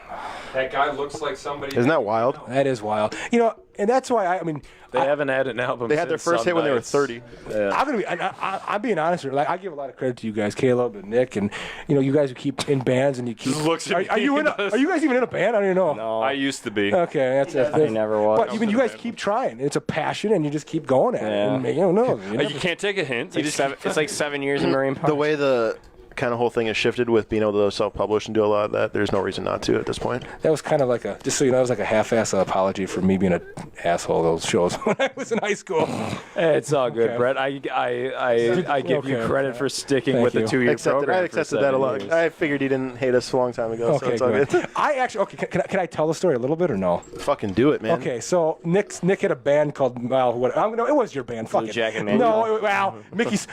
That guy looks like somebody. Isn't that wild? That is wild. You know, and that's why I mean, They haven't had an album. They had their since first hit when they were Some 30. Nights. I'm gonna be. I'm being honest here. Like I give a lot of credit to you guys, Caleb and Nick, and you guys who keep in bands and you keep. looks at Are me you and in? does- Are you guys even in a band? I don't even know. No. I used to be. Okay, that's it. I never was. But even you guys keep trying. It's a passion, and you just keep going at it. Yeah. And, you don't know. You can't take a hint. You just It's like 7 years in Marine Park. The way the kind of whole thing has shifted with being able to self-publish and do a lot of that, there's no reason not to at this point. That was kind of like a, just so you know, that was like a half-ass apology for me being an asshole those shows when I was in high school. Hey, it's all good, Okay. Brett. I give you Okay. credit for sticking Thank with the you. 2-year Accepted, program. I for accepted that 7 a lot. years. I figured he didn't hate us a long time ago, so Okay, it's all good. good. I actually, okay, can I tell the story a little bit or no? Fucking do it, man. Okay, so Nick had a band called, well, what, no, it was your band. Fuck Blue it. Jacket Manual? No, well,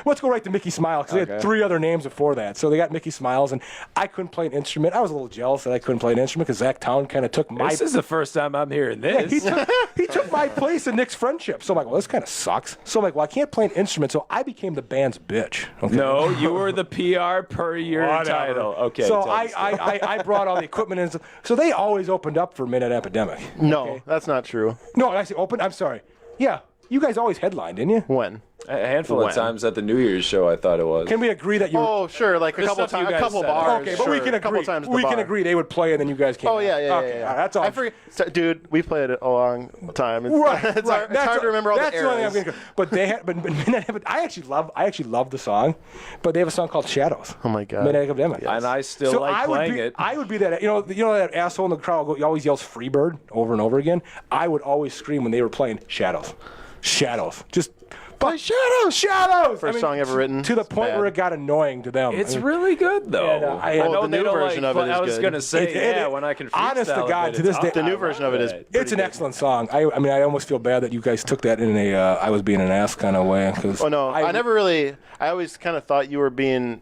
let's go right to Mickey Smile, because they had 3 other names before that. So they got Mickey Smiles, and I couldn't play an instrument. I was a little jealous that I couldn't play an instrument, because Zach Town kind of took my... This is the first time I'm hearing Yeah, this. he took my place in Nick's friendship. So I'm like, well, this kind of sucks. So I'm like, well, I can't play an instrument, so I became the band's bitch. Okay? No, you were the PR per your Whatever. title. Okay. So tell the story. I brought all the equipment in. So they always opened up for Midnight Epidemic. No, that's not true. No, I say open. I'm sorry. Yeah, you guys always headlined, didn't you? When? A handful When? of times at the New Year's show, I thought it was. Can we agree that you? Oh, sure, like a The couple stuff you times, a guys couple said. bars. okay, but sure, we can a couple agree. times. at the We can bar. agree they would play and then you guys came. Oh out. yeah, yeah, Okay, yeah, yeah. all right, that's all. I forget, dude. We played it a long time. It's, Right, it's, right. hard, it's hard to remember all that's the only eras. I'm gonna go. But they had, but Midnight Epidemic. I actually love the song, but they have a song called Shadows. Oh my god. Midnight Epidemic. And I still So like I would playing be, it. I would be that that asshole in the crowd who always yells "Freebird" over and over again. I would always scream when they were playing Shadows, just. But shadows. First song ever written. To the It's point bad. where it got annoying to them. It's I mean, really good though. And, I Well, know the they new don't version like, of it is I was good. gonna say, It- when I can. honest to freestyle God, it, to this it's- day- The new version of it is. It's an excellent song. I mean, I almost feel bad that you guys took that in a I was being an ass kind of way. Oh no, I never really. I always kind of thought you were being,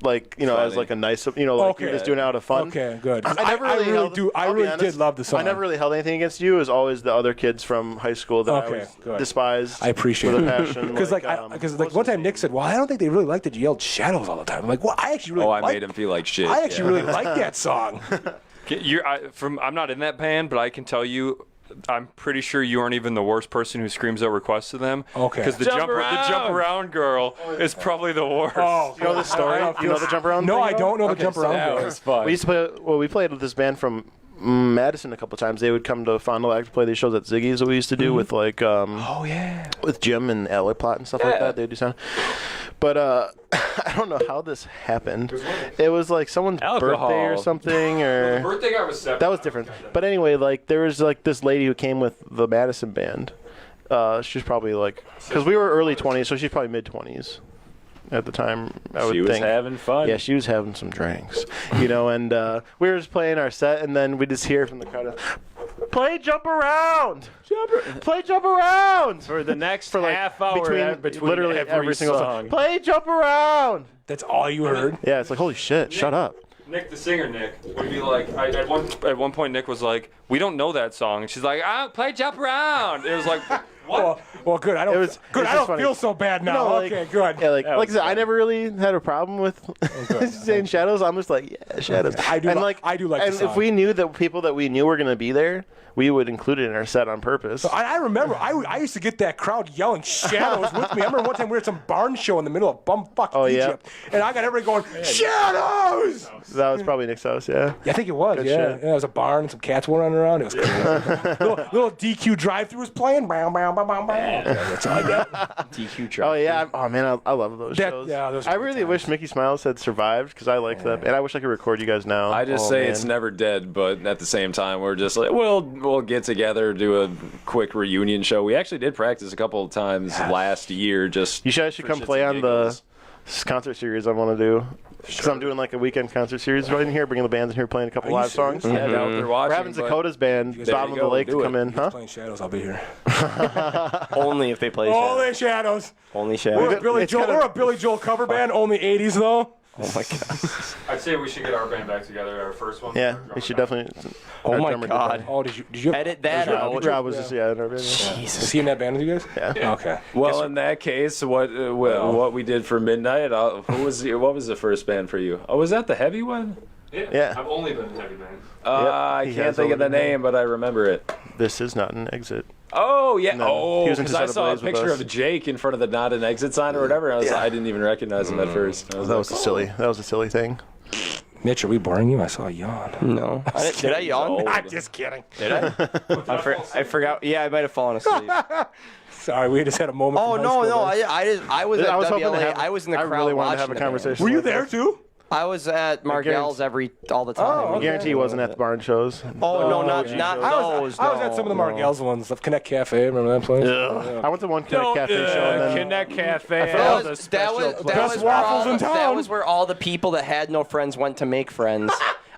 like, as Funny. like a nice, like you were just doing it out of fun. Okay, good. I never really, I really did love the song. I never really held anything against you. It was always the other kids from high school that I Okay, always good. despised. I appreciate with it. a passion. Because like one time Nick said, "Well, I don't think they really liked that you yelled shadows all the time." I'm like, "Well, I actually really Oh, I liked made him feel like shit. I actually really like that song." I'm not in that band, but I can tell you, I'm pretty sure you aren't even the worst person who screams out requests to them. Okay. Because the Jump jump around. around girl is probably the worst. You know the story? You know the jump around? No, thing I at all? don't know the Okay, jump so around. that girl. was fun. We used to play. Well, we played with this band from Madison a couple times. They would come to Fond du Lac to play these shows at Ziggy's that we used to do with like Oh yeah. with Jim and Alec Plot and stuff like that. They would do sound. But I don't know how this happened. It was like someone's Alcohol. birthday or something, or Birthday guy was separate. that was different. But anyway, like there was like this lady who came with the Madison band. She's probably like, because we were early 20s, so she's probably mid 20s at the time. I would She was think. having fun. Yeah, she was having some drinks, you know, and we were just playing our set, and then we just hear from the crowd, "Play Jump Around! Play Jump Around!" For the next For like half hour between literally every single song. "Play Jump Around!" That's all you heard? Yeah, it's like, holy shit, shut up. Nick, the singer, Nick, would be like, at one point, Nick was like, "We don't know that song," and she's like, "Play Jump Around." It was like, what? Well, good. I don't feel so bad now. No, like- okay, good. Yeah, like I said, I never really had a problem with saying Shadows. I'm just like, yeah, Shadows. I do and like the And song. if we knew that people that we knew were gonna be there, we would include it in our set on purpose. I remember, I used to get that crowd yelling Shadows with me. I remember one time we were at some barn show in the middle of bumfuck Egypt, and I got everybody going, Shadows! That was probably Nick's house, yeah. Yeah, I think it was, Good yeah. shit. Yeah, it was a barn and some cats were running around. It was cool. little DQ drive-through was playing. Bow, bow, bow, bow, bow. That's all I got. DQ track. Oh yeah, oh man, I love those shows. Yeah, those are I good really times. wish Mickey Smiles had survived because I liked that, and I wish I could record you guys now. I just Oh, say man. it's never dead, but at the same time, we're just like, we'll get together, do a quick reunion show. We actually did practice a couple of times last year. Just You guys should for come shits play and on the giggles. concert series I want to do. Because I'm doing like a weekend concert series right in here, bringing the bands in here, playing a couple you live serious? songs. Yeah, out there We're watching. having but- Dakota's band, There Bottom you of the go, Lake, to do come it. in, huh? Playing Shadows, I'll be here. Only if they play Only Shadows. Shadows. Only We're Shadows. a Billy it's Joel. kinda- We're a Billy Joel cover band. Only 80s though. Oh my god. I'd say we should get our band back together, our first one. Yeah, Our drummer we should back. definitely. Oh our my drummer did god. that. Oh, did you Edit that Rob, out. Rob was just in our band. Is he in that band with you guys? Yeah. Okay. Well, in that case, what we did for midnight? What was the first band for you? Oh, was that the heavy one? Yeah. I've only been in heavy band. I he can't has think of the already been. name, but I remember it. This is not an exit. Oh yeah. then Oh, he was in because I Set saw a Ablaze with picture us. of Jake in front of the not an exit sign or whatever. And I didn't even recognize him at first. I was That like, was a silly thing. Mitch, are we boring you? I saw a yawn. No. Did I yawn? old. I'm just kidding. Did I? I forgot. Yeah, I might have fallen asleep. Sorry, we just had a moment. Oh from no, high no! school there. I was at I was hoping to WLA. have. I was in the I crowd really wanted to watching have a the band. conversation. Were you like there this. too? I was at Margell's all the time. Oh, I guarantee he wasn't at the barn shows. Oh no, not I those. was at some of the no. Margell's ones. The Connect Cafe. Remember that place? I went to one Connect Cafe show. And then, Connect Cafe. That has a was special place. Best where waffles all, in that town. was where all the people that had no friends went to make friends.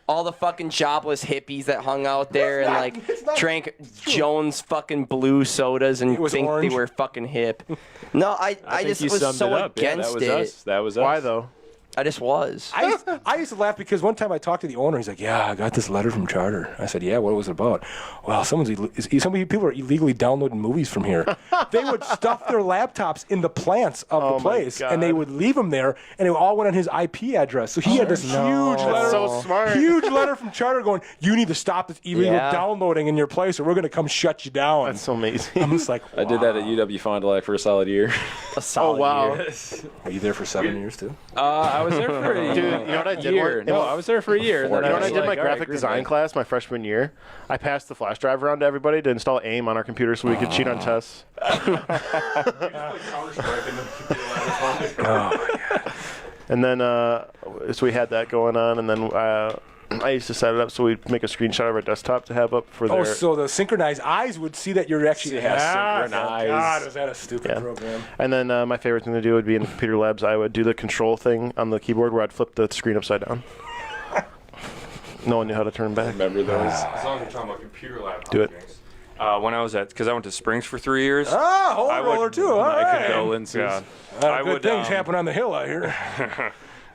All the fucking jobless hippies that hung out there and like drank Jones fucking blue sodas and was think orange. they were fucking hip. No, I think just you was summed so it up. Yeah, against that was it. us. That was us. why though? I just was. I used to laugh because one time I talked to the owner. He's like, "Yeah, I got this letter from Charter." I said, "Yeah, what was it about?" Well, some people are illegally downloading movies from here. They would stuff their laptops in the plants of Oh the my place, and they God. would leave them there, and it all went on his IP address. So he had this huge letter, That's so smart. huge letter from Charter going, "You need to stop this illegal Yeah. downloading in your place, or we're going to come shut you down." That's so amazing. I'm just like, I did that at UW Fond du Lac for a solid year. A solid wow. year. Were you there for 7 years too? I was there for a Dude, you know what I did? year. No, I was there for a year. And then You know I when I was did my like, all right, graphic green design light. class my freshman year, I passed the flash drive around to everybody to install AIM on our computer so we could cheat on tests. And then, so we had that going on, and then I used to set it up so we'd make a screenshot of our desktop to have up for their. Oh, so the synchronized eyes would see that you're actually synchronized. God, is that a stupid Yeah. program? And then my favorite thing to do would be in computer labs. I would do the control thing on the keyboard where I'd flip the screen upside down. No one knew how to turn back. Remember those? As long as we're talking about computer lab Do it. hijinks. When I was because I went to Springs for 3 years. Ah, holy I would- roller too. All My right. condolences. Yeah. Good would, things happen on the hill out here.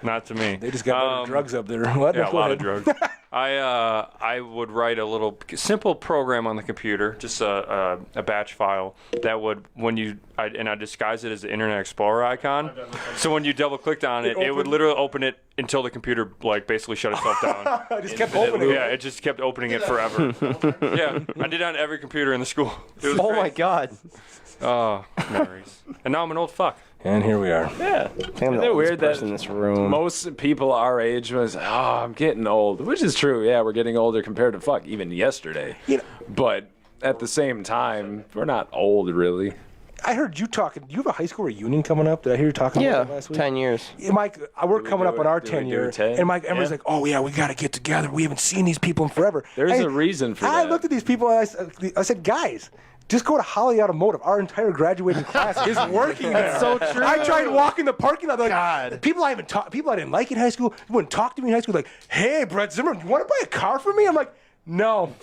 Not to me. They just got better drugs up there. What? Yeah, a Go lot ahead. of drugs. I would write a little simple program on the computer, just a batch file that would I disguise it as the Internet Explorer icon. So when you double clicked on it, it would opened- literally open it until the computer basically shut itself down. I just kept opening. Yeah, it just kept opening it forever. Yeah, I did it on every computer in the school. It was Oh great. my god. Oh, memories. And now I'm an old fuck. And here we are. Yeah. I'm the Isn't it oldest weird that person in this room. most people our age was, I'm getting old, which is true. Yeah, we're getting older compared to fuck even yesterday. You know- But at the same time, we're not old really. I heard you talking. Do you have a high school reunion coming up? Did I hear you talking Yeah, about that last week? 10 years. Yeah, Mike, we're coming do up on it? our Do we 10 do year, 10? and Mike, everyone's Yeah. like, "Oh yeah, we got to get together. We haven't seen these people in forever." There's Hey, a reason for I that. looked at these people and I said, "Guys, Just go to Holly Automotive. Our entire graduating class is working there. so true. I tried walking the parking lot. Like, God. people I didn't like in high school wouldn't talk to me in high school. Like, hey, Brett Zimmerman, you want to buy a car for me? I'm like, no.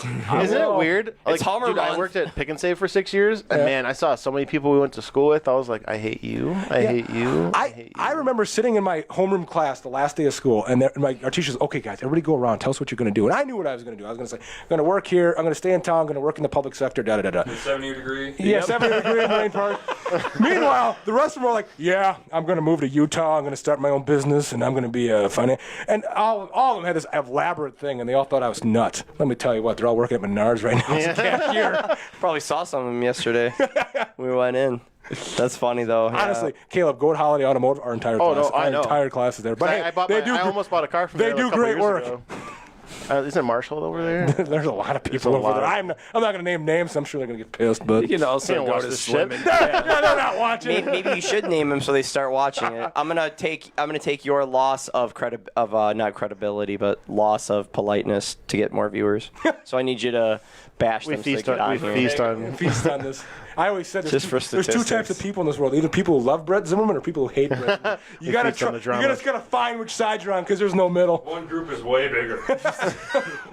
Isn't it weird? Like, Hummer dude, I month. worked at Pick and Save for 6 years, and man, I saw so many people we went to school with. I was like, I hate you. I hate you. I hate you. I remember sitting in my homeroom class the last day of school, and our teacher's, okay, guys, everybody go around, tell us what you're going to do. And I knew what I was going to do. I was going to say, I'm going to work here, I'm going to stay in town, I'm going to work in the public sector, da-da-da-da. 70-degree. Yeah, 70-degree in Marine Park. Meanwhile, the rest of them are like, yeah, I'm going to move to Utah, I'm going to start my own business, and I'm going to be a finance. And all of them had this elaborate thing, and they all thought I was nuts. Let me tell you what, they're all working at Menards right now as a cashier. Probably saw some of them yesterday. We went in. That's funny though. Yeah. Honestly, Caleb, go to Holiday Automotive. Our entire class, no, I our know. entire class is there. But hey, I almost bought a car from they there. do a couple great years work. ago. Isn't Marshall over there? There's a lot of people over there. I'm not going to name names. So I'm sure they're going to get pissed. But You can also You don't go watch to this swim. shit. they're not watching. Maybe you should name them so they start watching it. I'm gonna take your loss of not credibility, but loss of politeness to get more viewers. So I need you to bash We them. So they feast get on. on We here. feast on. Feast on this. I always said Just for there's two types statistics. of people in this world. Either people who love Brett Zimmerman or people who hate Brett Zimmerman. You gotta feast on the drama. you just gotta find which side you're on because there's no middle. One group is way bigger.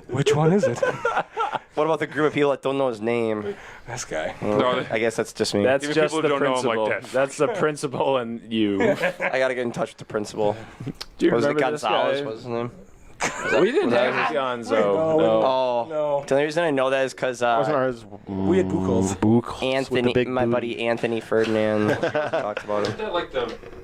Which one is it? What about the group of people that don't know his name? This guy. No, I guess that's just me. That's Even just people the who don't know him principal. like that. That's the principal and you. I gotta get in touch with the principal. Do you Was it remember this Gonzalez? guy? Was his name? We didn't that- have Gonzo. No, No. Oh, No. the only reason I know that is because Wasn't ours? We had Buchholz. Anthony, my buddy Anthony Ferdinand, talked about him. Isn't that like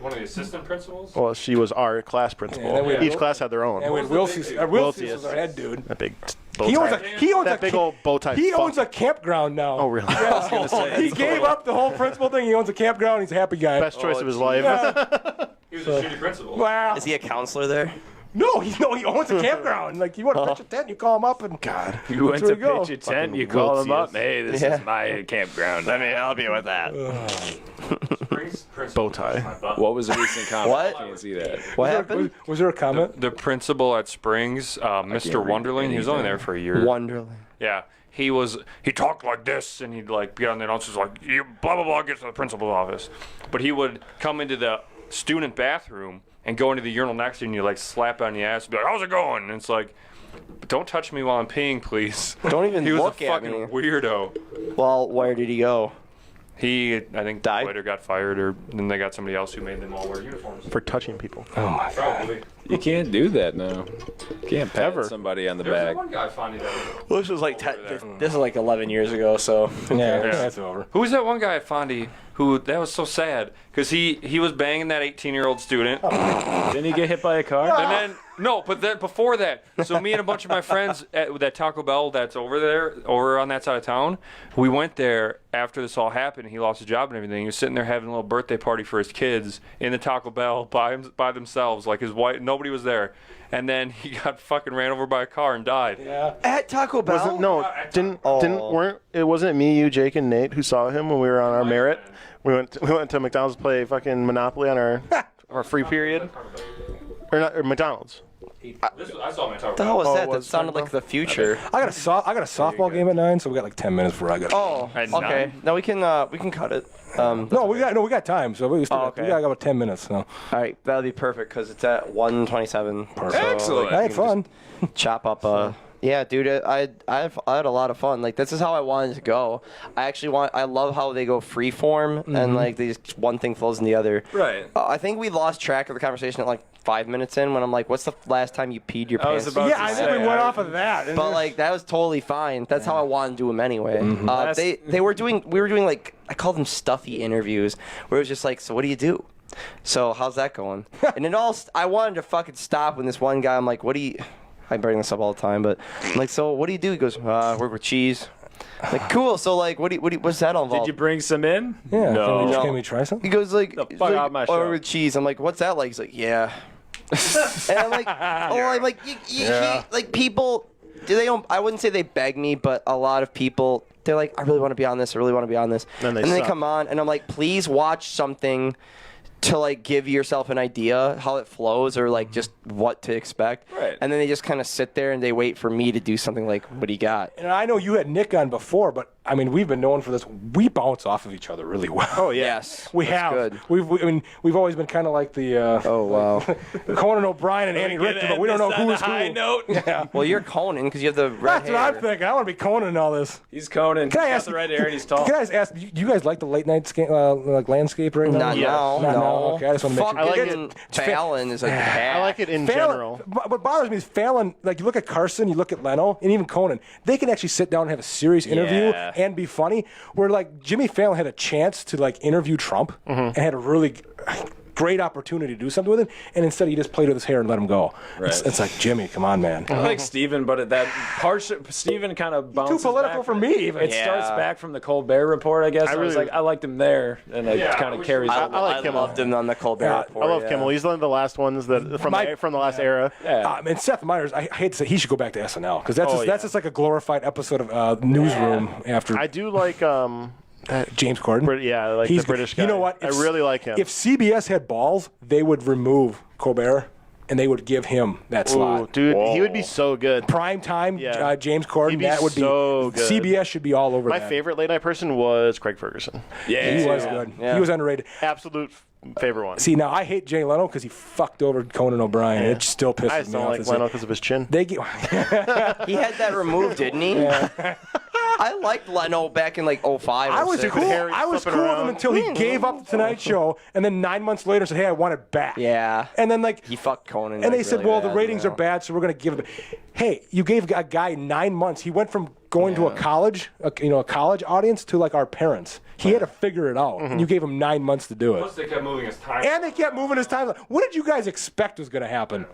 one of the assistant principals? Well, she was our class principal. Yeah, then we had Each class had their own. And we had Wilsey. Wilsey was our head dude. That big bow He owns tie. he owns That big old bow tie. He fuck. owns a campground now. Oh, really? He gave up the whole principal thing. He owns a campground. He's a happy guy. Best choice of his life. Yeah. He was a shitty principal. Wow. Is he a counselor there? No, he owns a campground. Like you want to pitch a tent, you call him up and God. You went That's to where we go. pitch a tent, you Fucking call them up. Wiltsius. Hey, this Yeah. is my campground. Let me help you with that. Bow tie. What was the recent comment? What? I can't see that. What happened? Was there a comment? The principal at Springs, Mr. read Wonderling, he was only there for a year. Wonderland. Yeah. He talked like this, and he'd like be on the announcers like, you blah, blah, blah, get to the principal's office. But he would come into the student bathroom and go into the urinal next to you, and you like slap on the ass and be like, how's it going? And it's like, don't touch me while I'm peeing, please. Don't even He was look a at fucking me. weirdo. Well, where did he go? He, I think, Died? later got fired, or then they got somebody else who made them all wear uniforms. For touching people. Oh my God. Probably. You can't do that now. You can't pat Ever. somebody on the There was back. one guy finally that Well, this was like This is like 11 years ago, so Yeah, Yeah. that's over. Who was that one guy at Fondy who, that was so sad, because he was banging that 18-year-old student, Didn't he get hit by a car? and then, no, but then before that, so me and a bunch of my friends at that Taco Bell that's over on that side of town, we went there after this all happened. He lost his job and everything. He was sitting there having a little birthday party for his kids in the Taco Bell by themselves, like his wife, nobody was there. And then he got fucking ran over by a car and died. Yeah. At Taco Bell? Wasn't no wasn't it me, you, Jake, and Nate who saw him when we were on our merit? We went to McDonald's to play fucking Monopoly on our free period, or McDonald's. I saw him at Taco What the Bell. hell was Oh, that? That was sounded Taco like the future. I got a softball game at 9, so we got like 10 minutes before I got. Oh, At okay. 9? No, we can cut it. No, we got time. So we still okay. we got about 10 minutes. So All right, that'll be perfect because it's at 1:27. Perfect. Excellent. I had fun. Chop up yeah, dude, I had a lot of fun. Like, this is how I wanted to go. I love how they go freeform and like these one thing flows in the other. Right. I think we lost track of the conversation at like 5 minutes in when I'm like, "What's the last time you peed your I was pants?" about Yeah, to I say, think we went off of that. But like that was totally fine. That's how I wanted to do them anyway. Last- We were doing like, I call them stuffy interviews, where it was just like, so what do you do? So how's that going? And it all I wanted to fucking stop when this one guy, I'm like, what do you? I bring this up all the time, but I'm like, so what do you do? He goes, work with cheese. I'm like, cool. So like, what's that all involved? Did you bring some in? yeah, No. can we try something? He goes like, The he's fuck like, out my "Oh, show." with cheese." I'm like, what's that like? He's like, yeah. And I'm like, I'm like, like people, I wouldn't say they beg me, but a lot of people, they're like, I really want to be on this. I really want to be on this. Then they and then they suck. come on, and I'm like, please watch something to like give yourself an idea how it flows or like just what to expect. Right. And then they just kind of sit there and they wait for me to do something like, what do you got? And I know you had Nick on before, but I mean, we've been known for this. We bounce off of each other really well. Oh yeah. Yes. We that's have. Good. I mean, we've always been kind of like the. Oh, wow. Conan O'Brien and Andy Richter, but we don't know who is who. Note. Yeah. Well, you're Conan because you have the red That's hair. what I'm thinking. I want to be Conan in all this. He's Conan. Can I He's got ask? the red hair and he's tall. Can I just ask? You guys like the late night like landscape right now? Not now. Not No. now. Okay, I just want to make sure. I like Fucking it. Fallon is a I like it in Fallon, general. what bothers me is Fallon, like you look at Carson, you look at Leno, and even Conan, they can actually sit down and have a serious interview Yeah. and be funny. Where like Jimmy Fallon had a chance to like interview Trump and had a really great opportunity to do something with him, and instead he just played with his hair and let him go. Right. It's like, Jimmy, come on, man. I like Steven, but at that part, Steven kind of bounces Too political back. for me, even. It starts back from the Colbert Report, I guess. I was really- like, I liked him there, and it kind of carries. I over. like Kimmel. loved him on the Colbert Yeah, Report. I love yeah. Kimmel. He's one of the last ones that from the last era. Yeah. And Seth Meyers, I hate to say, he should go back to SNL because that's Oh, that's yeah. just like a glorified episode of Newsroom after I do like James Corden. the British guy. You know what? I really like him. If CBS had balls, they would remove Colbert and they would give him that slot. Ooh, dude, he would be so good. Prime time, Yeah. James Corden. He'd be that would so be good. CBS should be all over My that. favorite late night person was Craig Ferguson. Yeah, He was good. Yeah. He was underrated. Absolute favorite one. See, now I hate Jay Leno because he fucked over Conan O'Brien. It still pisses I just me don't off. like It's Leno because of his chin. They get, He had that removed, didn't he? I liked Leno back in like 05 or I was 06. cool. hair I was flipping cool with him around. until he gave up the Tonight Show, and then 9 months later said, "Hey, I want it back." Yeah. And then like He fucked Conan. And they like, said, really well, bad, the ratings you are know? bad, so we're going to give it. Hey, you gave a guy 9 months. He went from going to a college, a college audience to like our parents. He had to figure it out. And you gave him 9 months to do it. Plus, they kept moving his time. And they kept moving his time. What did you guys expect was going to happen?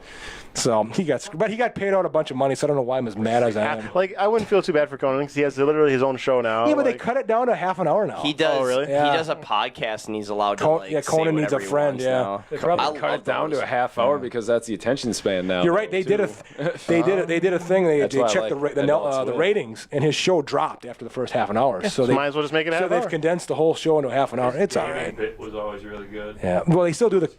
So he got paid out a bunch of money, so I don't know why I'm as mad as I am. Like, I wouldn't feel too bad for Conan because he has literally his own show now. Yeah, but they like- cut it down to half an hour now. He does. Oh, really? Yeah. He does a podcast and he's allowed to Conan like say Conan needs whatever a he friend, wants yeah. now. They probably I cut love it down those. to a half hour because that's the attention span now. You're right. They did a thing. They That's why I checked like the Adult the Swim. ratings, and his show dropped after the first half an hour. So they might as well just make it a So half they've hour. condensed the whole show into half an hour. It's all right. Bit was always really good. Yeah. Well, they still do the.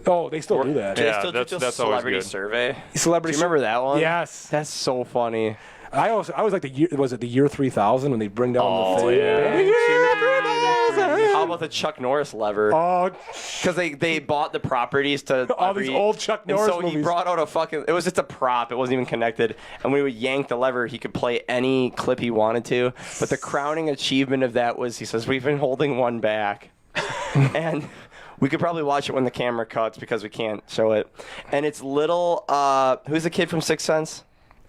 Oh, they still do that. Do they Yeah, still do that's the always celebrity good. survey? Celebrity. Do you remember that one? Yes. That's so funny. I was like the year. Was it the year 3000 when they bring down the thing? yeah. The year 3000. How about the Chuck Norris lever? Oh, Because they bought the properties to All these old Chuck and Norris so he movies. brought out a fucking. It was just a prop. It wasn't even connected. And when he would yank the lever, he could play any clip he wanted to. But the crowning achievement of that was he says we've been holding one back, and we could probably watch it when the camera cuts because we can't show it. And it's little. Who's the kid from Sixth Sense?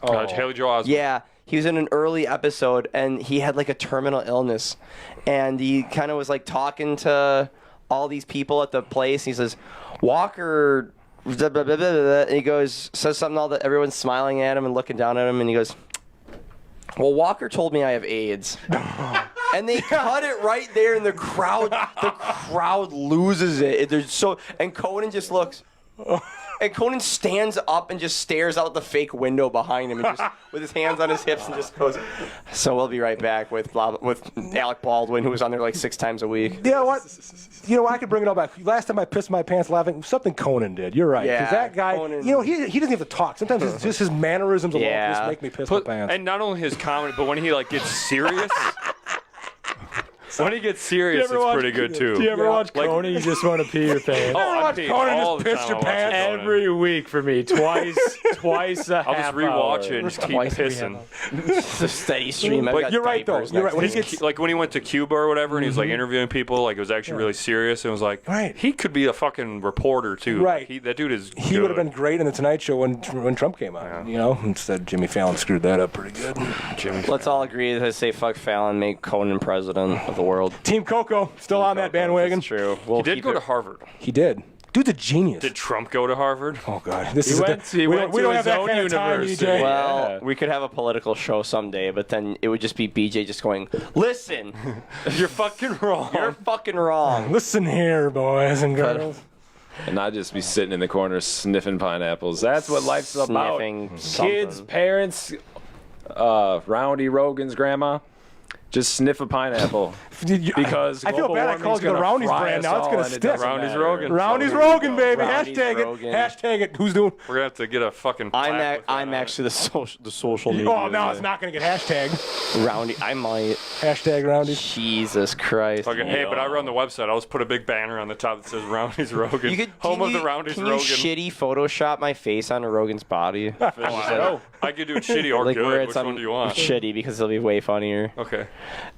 Haley Joel Osment. Yeah, he was in an early episode, and he had like a terminal illness, and he kind of was like talking to all these people at the place. He says, "Walker," blah, blah, blah, blah, blah, and he goes, says something all that everyone's smiling at him and looking down at him, and he goes, "Well, Walker told me I have AIDS." And they cut it right there, and the crowd loses it. There's so, and Conan just looks. And Conan stands up and just stares out the fake window behind him, and just with his hands on his hips, and just goes. So we'll be right back with Alec Baldwin, who was on there like 6 times a week. you know what? You know, I could bring it all back. Last time I pissed my pants laughing, something Conan did. You're right. Yeah, Because that guy, Conan- he doesn't have to talk. Sometimes it's just his mannerisms alone Yeah. just make me piss my pants. And not only his comedy, but when he like gets serious. When he gets serious, it's pretty good too. Do you ever watch Like- Conan? You just want to pee your pants. Oh, I watch pee Conan all just the piss time your I watch pants? Conan. Every week for me, twice a I'll half just rewatch it and just keep Twice we pissing. It's a steady stream. I've But got you're right, though. diapers You're next right. When to he me. gets- Like when he went to Cuba or whatever, and he was like interviewing people, like it was actually really serious. And it was like, Right. he could be a fucking reporter too. Right. Like, that dude is. He would have been great in the Tonight Show when Trump came on. You know, instead Jimmy Fallon screwed that up pretty good. Let's all agree to say fuck Fallon, make Conan president of the world. Team Coco still on that bandwagon. It's true. We'll He did keep go it- to Harvard. He did. Dude's a genius. Did Trump go to Harvard? Oh God, this He is went we to don't have his that own kind of time, university. EJ. Well, Yeah. we could have a political show someday, but then it would just be BJ just going, "Listen, You're fucking wrong. you're fucking wrong." Listen here, boys and girls. And not just be sitting in the corner sniffing pineapples. That's what life's about. Sniffing Kids, something. parents, Roundy Rogan's grandma. Just sniff a pineapple. Because I feel global bad I warming's called you the gonna Roundy's fry brand. us Now it's all, gonna and it stick. doesn't Roundy's matter. Rogan. Roundy's So there you Rogan, go. baby. Roundy's Hashtag Rogan. it. Hashtag it. Who's doing? We're gonna have to get a fucking. plaque with that I'm on it. actually the social media. Oh, no, it's not gonna get hashtag. Roundy. I might. Hashtag Roundy. Jesus Christ. Fucking, hey, but I run the website. I'll just put a big banner on the top that says Roundy's Rogan. You could, Home can of you, the Roundy's can Rogan. you shitty Photoshop my face onto Rogan's body? I could do it shitty or Like where good. it's Which one do you want? shitty because it'll be way funnier. Okay.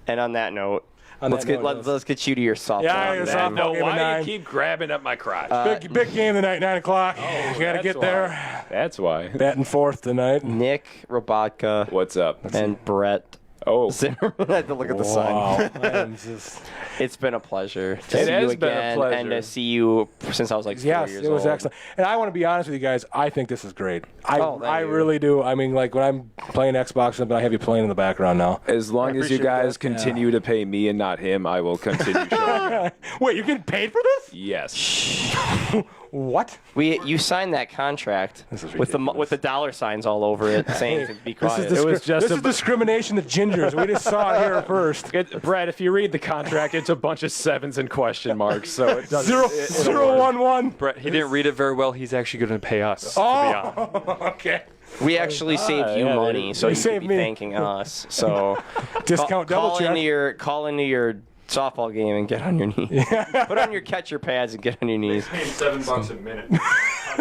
And on that note, let's that get note, let's get you to your softball. Yeah, on your that. softball. No, game at why do 9. you keep grabbing up my crotch? Big game tonight, 9 o'clock. We gotta get there. That's why. Batting fourth tonight. Nick Robotka What's up? and Brett Oh, Zimmerman. I had to look at the sign. Wow. I'm just- It's been a pleasure to It see you has been a again pleasure. and to see you since I was like 4 Yes, years it was old. excellent. And I want to be honest with you guys. I think this is great. I Oh, thank you. really do. I mean, like when I'm playing Xbox or something, I have you playing in the background now. as long as you appreciate guys that. continue to pay me and not him, I will continue showing. Wait, you're getting paid for this? Yes. What? You signed that contract is with the dollar signs all over it saying to be quiet. This is, It was just this is discrimination of gingers. We just saw it here first. Brett, if you read the contract, it's a bunch of sevens and question marks, so it doesn't. Zero, it'll zero, work. 1, 1. Brett, he didn't read it very well. He's actually going to pay us. To be honest. Oh, okay. We actually saved you yeah, money, so you you could saved be me. thanking us. So Discount double call check. into your softball game and get on your knees. Put on your catcher pads and get on your knees. Paying $7 a minute.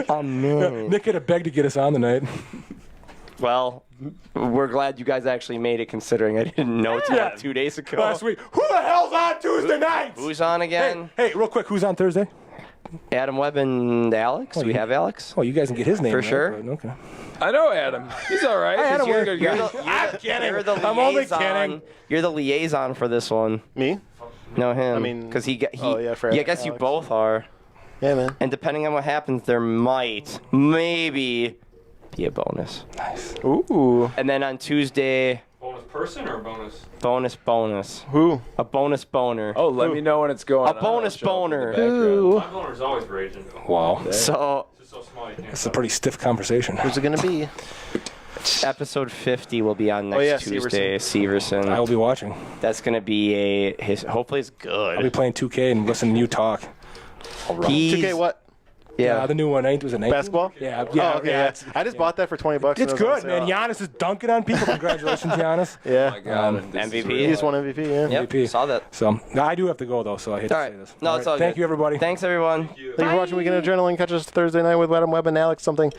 Oh no. Nick had to beg to get us on tonight. Well, we're glad you guys actually made it, considering I didn't know till Yeah. like 2 days ago. Last week. Who the hell's on Tuesday nights? Who's on again? Hey, real quick, who's on Thursday? Adam Webb and Alex. Do we have Alex? Oh, you guys can get his name For right, sure. but okay. I know Adam. He's all right. Adam, He's a we're- good You're guy. the, I'm kidding. You're the I'm only liaison. kidding. You're the liaison for this one. Me? No, him. I mean- because he oh, yeah, for I guess you Alex. both are. Yeah, man. And depending on what happens, there might, maybe, be a bonus. Ooh. And then on Tuesday, Bonus person or bonus? bonus. Who? A bonus boner. Oh, let me know when it's going on. A bonus I'll show up in the boner. background. My boner's always raging. Wow. So, It's just so small you can't. It's a pretty stiff conversation. Who's it gonna be? episode 50 will be on next yeah, Tuesday. I Severson. will be watching. That's going to be hopefully it's I'll be good. playing 2K and listening to you talk. He's, 2K what? Yeah. The new one, was it 19? Basketball? Yeah, Oh, yeah, okay. yeah. Yeah. I just bought that for $20. It's and it was good, on man. sale. Giannis is dunking on people. Congratulations, Giannis. Yeah. My God, this is MVP. real He just life. won MVP. Yeah. Yep, MVP. saw that. So, no, I do have to go, though, so I hate All to right. say this. No, it's all Thank good. you, everybody. Thanks, everyone. Thank you for watching Weekend Adrenaline. Catch us Thursday night with Adam Webb and Alex something.